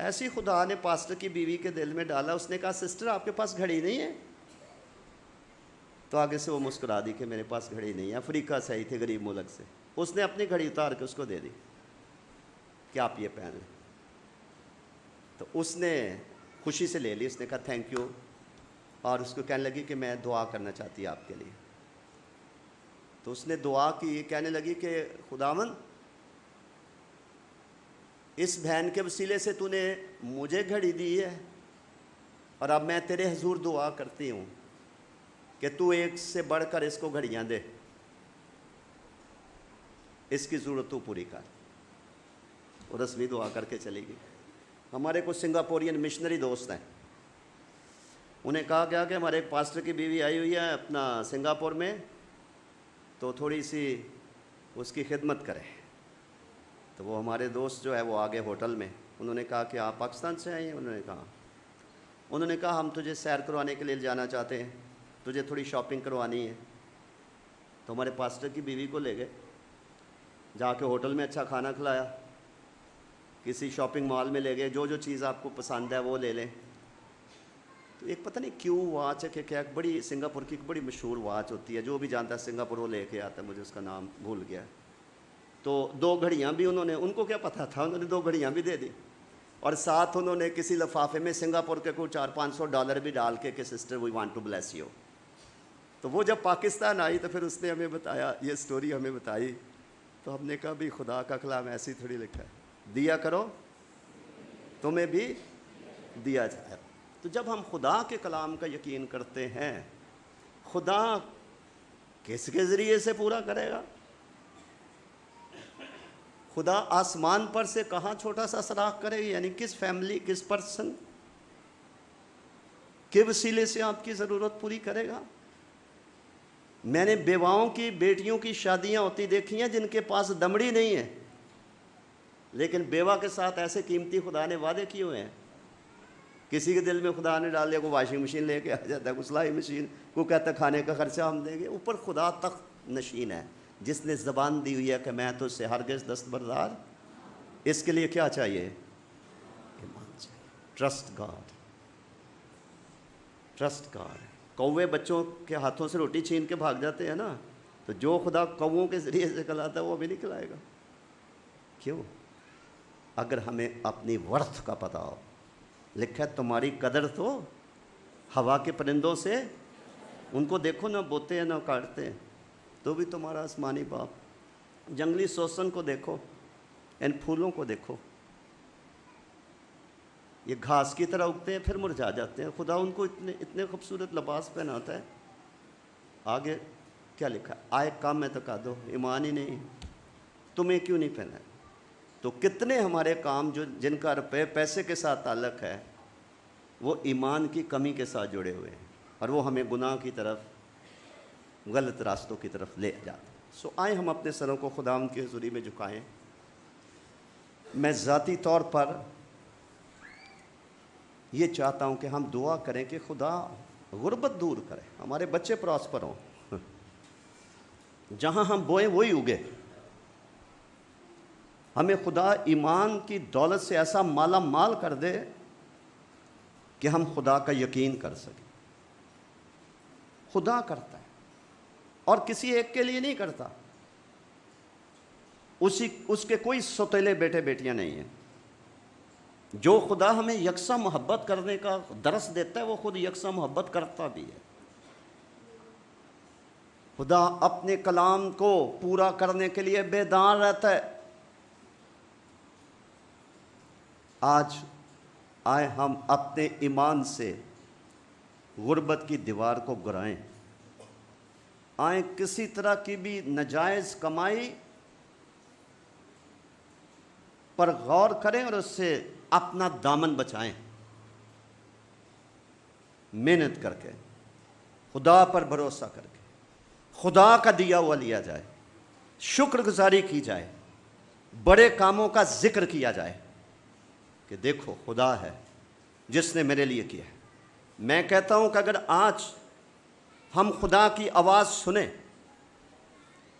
ایسی خدا نے پاسٹر کی بیوی کے دل میں ڈالا، اس نے کہا سسٹر آپ کے پاس گھڑی نہیں ہے؟ تو آگے سے وہ مسکرا دی کہ میرے پاس گھڑی نہیں ہے، افریقہ سے آئی تھی غریب ملک سے. اس نے اپنی گھڑی اتار کے اس کو دے دی کہ آپ یہ پہن لیں. تو اس نے خوشی سے لے لی، اس نے کہا تھینک یو، اور اس کو کہنے لگی کہ میں دعا کرنا چاہتی آپ کے لیے. تو اس نے دعا کی، کہنے لگی کہ خداوند اس بہن کے وسیلے سے تو نے مجھے گھڑی دی ہے، اور اب میں تیرے حضور دعا کرتی ہوں کہ تو ایک سے بڑھ کر اس کو گھڑیاں دے، اس کی ضرورت تو پوری کر. اور رسمی دعا کر کے چلی گئی. ہمارے کچھ سنگاپورین مشنری دوست ہیں، انہیں کہا گیا کہ ہمارے ایک پاسٹر کی بیوی آئی ہوئی ہے اپنا سنگاپور میں، تو تھوڑی سی اس کی خدمت کرے. تو وہ ہمارے دوست جو ہے وہ آگے ہوٹل میں، انہوں نے کہا کہ آپ پاکستان سے آئے ہیں؟ انہوں نے کہا ہم تجھے سیر کروانے کے لیے جانا چاہتے ہیں، تجھے تھوڑی شاپنگ کروانی ہے. تو ہمارے پاسٹر کی بیوی کو لے گئے، جا کے ہوٹل میں اچھا کھانا کھلایا، کسی شاپنگ مال میں لے گئے، جو جو چیز آپ کو پسند ہے وہ لے لیں. تو ایک پتہ نہیں کیوں واچ ہے کہ کیا، بڑی سنگاپور کی ایک بڑی مشہور واچ ہوتی ہے، جو بھی جانتا ہے سنگاپور وہ لے کے آتا ہے، مجھے اس کا نام بھول گیا. تو 2 گھڑیاں بھی انہوں نے، ان کو کیا پتہ تھا، انہوں نے 2 گھڑیاں بھی دے دی، اور ساتھ انہوں نے کسی لفافے میں سنگاپور کے کوئی $400-500 بھی ڈال کے کہ sister we want to bless you. تو وہ جب پاکستان آئی تو پھر اس نے ہمیں بتایا، یہ سٹوری ہمیں بتائی. تو ہم نے کہا بھی خدا کا کلام ایسی تھوڑی لکھا ہے، دیا کرو تمہیں بھی دیا جائے. تو جب ہم خدا کے کلام کا یقین کرتے ہیں، خدا کس کے ذریعے سے پورا کرے گا؟ خدا آسمان پر سے کہاں چھوٹا سا سراغ کرے گا، یعنی کس فیملی، کس پرسن کے وسیلے سے آپ کی ضرورت پوری کرے گا؟ میں نے بیواؤں کی، بیٹیوں کی شادیاں ہوتی دیکھی ہیں جن کے پاس دمڑی نہیں ہے، لیکن بیوہ کے ساتھ ایسے قیمتی خدا نے وعدے کیے ہوئے ہیں. کسی کے دل میں خدا نے ڈال دیا، کوئی واشنگ مشین لے کے آ جاتا ہے، کوئی سلائی مشین، کوئی کہتا ہے کھانے کا خرچہ ہم دیں گے. اوپر خدا تخت نشین ہے جس نے زبان دی ہوئی ہے کہ میں تو اس سے ہرگز دستبردار. اس کے لیے کیا چاہیے؟ ایمان چاہیے. Trust God, trust God. کوے بچوں کے ہاتھوں سے روٹی چھین کے بھاگ جاتے ہیں نا، تو جو خدا کووں کے ذریعے سے کھلاتا ہے وہ بھی نہیں کھلائے گا. کیوں؟ اگر ہمیں اپنی ورتھ کا پتہ ہو. لکھا ہے تمہاری قدر تو ہوا کے پرندوں سے، ان کو دیکھو نہ بوتے ہیں نہ کاٹتے ہیں، تو بھی تمہارا آسمانی باپ. جنگلی سوسن کو دیکھو، ان پھولوں کو دیکھو، یہ گھاس کی طرح اگتے ہیں پھر مرجھا جاتے ہیں. خدا ان کو اتنے خوبصورت لباس پہناتا ہے. آگے کیا لکھا ہے؟ آئے کام میں تکا دو، ایمان ہی نہیں، تمہیں کیوں نہیں پہنا ہے؟ تو کتنے ہمارے کام جو جن کا روپے پیسے کے ساتھ تعلق ہے وہ ایمان کی کمی کے ساتھ جڑے ہوئے ہیں، اور وہ ہمیں گناہ کی طرف، غلط راستوں کی طرف لے جاتے ہیں. سو آئیں ہم اپنے سروں کو خداوند کی حضوری میں جھکائیں. میں ذاتی طور پر یہ چاہتا ہوں کہ ہم دعا کریں کہ خدا غربت دور کرے، ہمارے بچے پراسپر ہوں، جہاں ہم بوئیں وہی اگے. ہمیں خدا ایمان کی دولت سے ایسا مالا مال کر دے کہ ہم خدا کا یقین کر سکیں. خدا کرتا ہے اور کسی ایک کے لیے نہیں کرتا. اس کے کوئی سوتیلے بیٹے بیٹیاں نہیں ہیں. جو خدا ہمیں یکساں محبت کرنے کا درس دیتا ہے وہ خود یکساں محبت کرتا بھی ہے. خدا اپنے کلام کو پورا کرنے کے لیے بیدار رہتا ہے. آج آئے ہم اپنے ایمان سے غربت کی دیوار کو گرائیں. آئیں کسی طرح کی بھی ناجائز کمائی پر غور کریں اور اس سے اپنا دامن بچائیں. محنت کر کے، خدا پر بھروسہ کر کے، خدا کا دیا ہوا لیا جائے، شکر گزاری کی جائے، بڑے کاموں کا ذکر کیا جائے کہ دیکھو خدا ہے جس نے میرے لیے کیا ہے. میں کہتا ہوں کہ اگر آج ہم خدا کی آواز سنیں،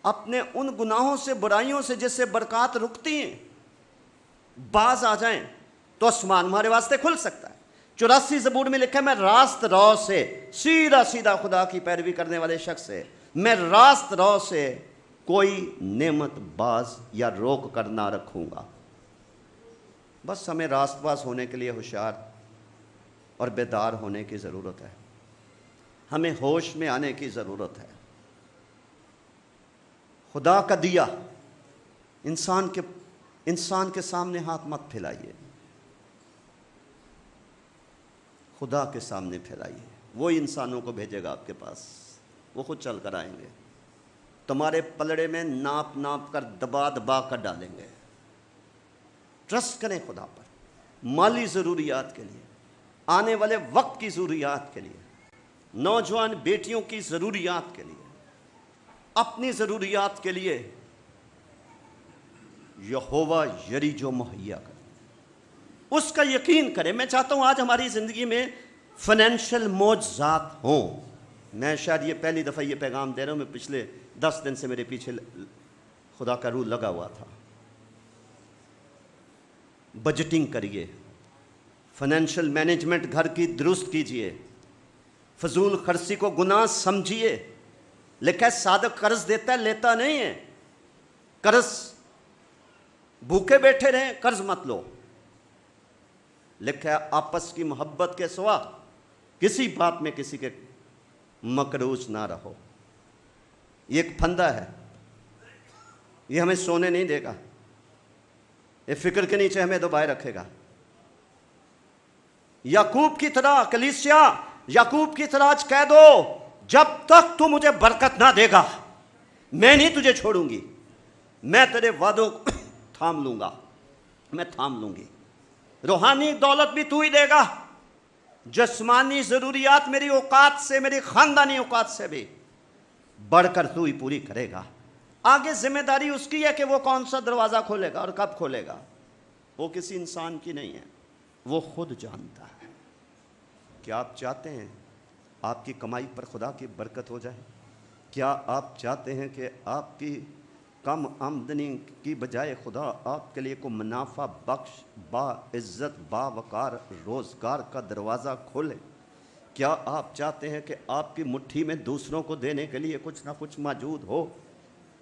اپنے ان گناہوں سے، برائیوں سے جس سے برکات رکتی ہیں، باز آ جائیں، تو آسمان ہمارے واسطے کھل سکتا ہے۔ 84 زبور میں لکھا ہے میں راست راہ سے، سیدھا سیدھا خدا کی پیروی کرنے والے شخص سے میں راست راہ سے کوئی نعمت باز یا روک کر نہ رکھوں گا۔ بس ہمیں راست باز ہونے کے لیے ہوشیار اور بیدار ہونے کی ضرورت ہے، ہمیں ہوش میں آنے کی ضرورت ہے۔ خدا کا دیا انسان کے سامنے ہاتھ مت پھیلائیے، خدا کے سامنے پھیلائیے، وہی انسانوں کو بھیجے گا آپ کے پاس، وہ خود چل کر آئیں گے، تمہارے پلڑے میں ناپ ناپ کر دبا دبا کر ڈالیں گے۔ ٹرسٹ کریں خدا پر، مالی ضروریات کے لیے، آنے والے وقت کی ضروریات کے لیے، نوجوان بیٹیوں کی ضروریات کے لیے، اپنی ضروریات کے لیے یہوہ یری جو مہیا کرے، اس کا یقین کریں۔ میں چاہتا ہوں آج ہماری زندگی میں فائنینشیل معجزات ہوں۔ میں شاید یہ پہلی دفعہ یہ پیغام دے رہا ہوں، میں پچھلے 10 دن سے میرے پیچھے خدا کا روح لگا ہوا تھا۔ بجٹنگ کریے، فائنینشیل مینجمنٹ گھر کی درست کیجئے، فضول خرچی کو گناہ سمجھیے۔ لکھا ہے صادق قرض دیتا ہے، لیتا نہیں ہے۔ قرض بھوکے بیٹھے رہیں، قرض مت لو۔ لکھا ہے آپس کی محبت کے سوا کسی بات میں کسی کے مقروض نہ رہو۔ یہ ایک پھندا ہے، یہ ہمیں سونے نہیں دے گا، یہ فکر کے نیچے ہمیں دبائے رکھے گا۔ یعقوب کی طرح کلیسیا، یعقوب کی طرح آج کہہ دو جب تک تو مجھے برکت نہ دے گا میں نہیں تجھے چھوڑوں گی، میں تیرے وعدوں کو تھام لوں گا، میں تھام لوں گی۔ روحانی دولت بھی تو ہی دے گا، جسمانی ضروریات میری اوقات سے، میری خاندانی اوقات سے بھی بڑھ کر تو ہی پوری کرے گا۔ آگے ذمہ داری اس کی ہے کہ وہ کون سا دروازہ کھولے گا اور کب کھولے گا، وہ کسی انسان کی نہیں ہے، وہ خود جانتا ہے۔ کیا آپ چاہتے ہیں آپ کی کمائی پر خدا کی برکت ہو جائے؟ کیا آپ چاہتے ہیں کہ آپ کی کم آمدنی کی بجائے خدا آپ کے لیے کو منافع بخش، با عزت، با وقار روزگار کا دروازہ کھولے؟ کیا آپ چاہتے ہیں کہ آپ کی مٹھی میں دوسروں کو دینے کے لیے کچھ نہ کچھ موجود ہو؟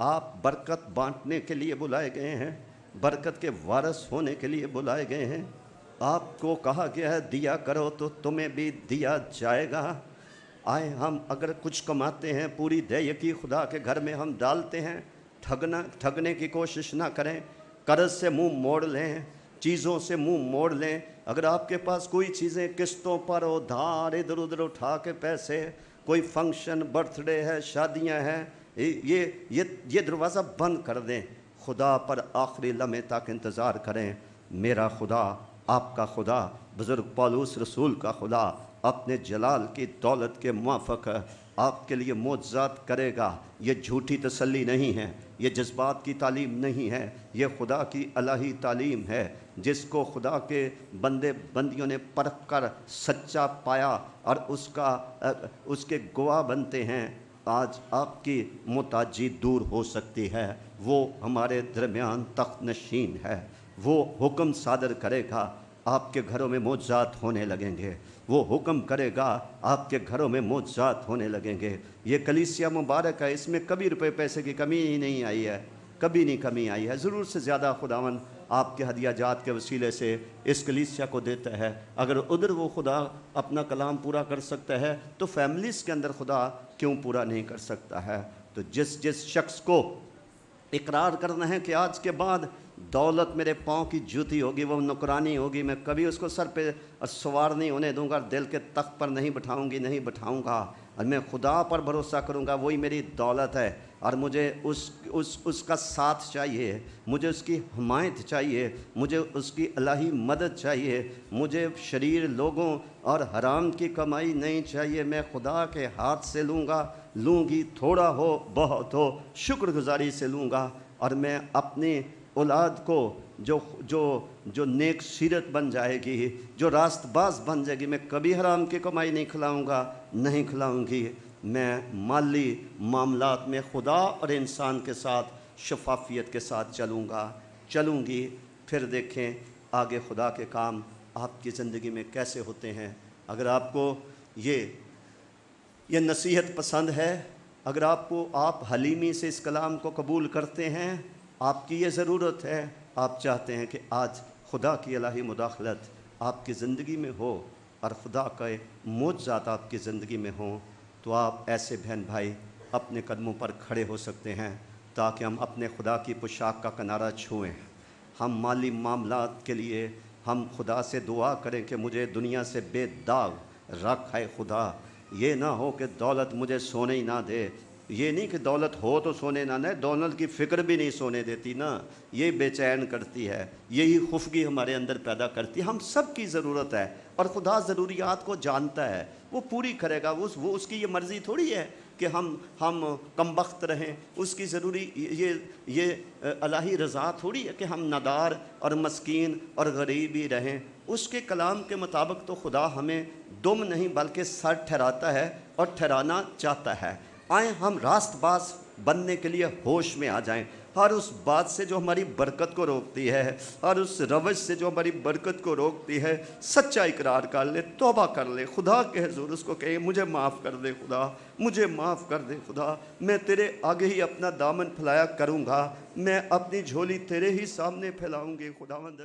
آپ برکت بانٹنے کے لیے بلائے گئے ہیں، برکت کے وارث ہونے کے لیے بلائے گئے ہیں۔ آپ کو کہا گیا ہے دیا کرو تو تمہیں بھی دیا جائے گا۔ آئے ہم اگر کچھ کماتے ہیں پوری دیکی خدا کے گھر میں ہم ڈالتے ہیں، ٹھگنے کی کوشش نہ کریں، قرض سے منہ موڑ لیں، چیزوں سے منہ موڑ لیں۔ اگر آپ کے پاس کوئی چیزیں قسطوں پر ادھار ادھر ادھر اٹھا کے پیسے، کوئی فنکشن، برتھ ڈے ہے، شادیاں ہیں، یہ دروازہ بند کر دیں، خدا پر آخری لمحے تک انتظار کریں۔ میرا خدا، آپ کا خدا، بزرگ پولس رسول کا خدا اپنے جلال کی دولت کے موافق آپ کے لیے معجزات کرے گا۔ یہ جھوٹی تسلی نہیں ہے، یہ جذبات کی تعلیم نہیں ہے، یہ خدا کی الہی تعلیم ہے، جس کو خدا کے بندیوں نے پرکھ کر سچا پایا اور اس کے گواہ بنتے ہیں۔ آج آپ کی محتاجی دور ہو سکتی ہے، وہ ہمارے درمیان تخت نشین ہے، وہ حکم صادر کرے گا، آپ کے گھروں میں معجزات ہونے لگیں گے، وہ حکم کرے گا، آپ کے گھروں میں معجزات ہونے لگیں گے۔ یہ کلیسیا مبارک ہے، اس میں کبھی روپے پیسے کی کمی ہی نہیں آئی ہے، کبھی نہیں کمی آئی ہے۔ ضرور سے زیادہ خداوند آپ کے ہدیہ جات کے وسیلے سے اس کلیسیا کو دیتا ہے۔ اگر ادھر وہ خدا اپنا کلام پورا کر سکتا ہے تو فیملیز کے اندر خدا کیوں پورا نہیں کر سکتا ہے؟ تو جس شخص کو اقرار کرنا ہے کہ آج کے بعد دولت میرے پاؤں کی جوتی ہوگی، وہ نکرانی ہوگی، میں کبھی اس کو سر پہ سوار نہیں ہونے دوں گا، دل کے تخت پر نہیں بٹھاؤں گا، اور میں خدا پر بھروسہ کروں گا، وہی میری دولت ہے، اور مجھے اس کا ساتھ چاہیے، مجھے اس کی حمایت چاہیے، مجھے اس کی الہی مدد چاہیے، مجھے شریر لوگوں اور حرام کی کمائی نہیں چاہیے۔ میں خدا کے ہاتھ سے لوں گی، تھوڑا ہو بہت ہو، شکر گزاری سے لوں گا، اور میں اپنی اولاد کو جو نیک سیرت بن جائے گی، جو راست باز بن جائے گی، میں کبھی حرام کی کمائی نہیں کھلاؤں گی۔ میں مالی معاملات میں خدا اور انسان کے ساتھ شفافیت کے ساتھ چلوں گی۔ پھر دیکھیں آگے خدا کے کام آپ کی زندگی میں کیسے ہوتے ہیں۔ اگر آپ کو یہ نصیحت پسند ہے، اگر آپ حلیمی سے اس کلام کو قبول کرتے ہیں، آپ کی یہ ضرورت ہے، آپ چاہتے ہیں کہ آج خدا کی الہی مداخلت آپ کی زندگی میں ہو اور خدا کے معجزات آپ کی زندگی میں ہوں، تو آپ ایسے بہن بھائی اپنے قدموں پر کھڑے ہو سکتے ہیں تاکہ ہم اپنے خدا کی پوشاک کا کنارہ چھوئیں۔ ہم مالی معاملات کے لیے ہم خدا سے دعا کریں کہ مجھے دنیا سے بے داغ رکھ ہے خدا۔ یہ نہ ہو کہ دولت مجھے سونے ہی نہ دے۔ یہ نہیں کہ دولت ہو تو سونے نہ دے، دولت کی فکر بھی نہیں سونے دیتی نا، یہ بے چین کرتی ہے، یہی خفگی ہمارے اندر پیدا کرتی ہے۔ ہم سب کی ضرورت ہے اور خدا ضروریات کو جانتا ہے، وہ پوری کرے گا۔ وہ اس کی یہ مرضی تھوڑی ہے کہ ہم کم بخت رہیں۔ اس کی ضروری یہ الہی رضا تھوڑی ہے کہ ہم ندار اور مسکین اور غریب ہی رہیں۔ اس کے کلام کے مطابق تو خدا ہمیں دم نہیں بلکہ سر ٹھہراتا ہے اور ٹھہرانا چاہتا ہے۔ آئیں ہم راست باز بننے کے لیے ہوش میں آ جائیں، ہر اس بات سے جو ہماری برکت کو روکتی ہے، ہر اس روش سے جو ہماری برکت کو روکتی ہے، سچا اقرار کر لے، توبہ کر لے، خدا کے حضور اس کو کہے مجھے معاف کر دے خدا، مجھے معاف کر دے خدا، میں تیرے آگے ہی اپنا دامن پھیلایا کروں گا، میں اپنی جھولی تیرے ہی سامنے پھیلاؤں گی خداوند۔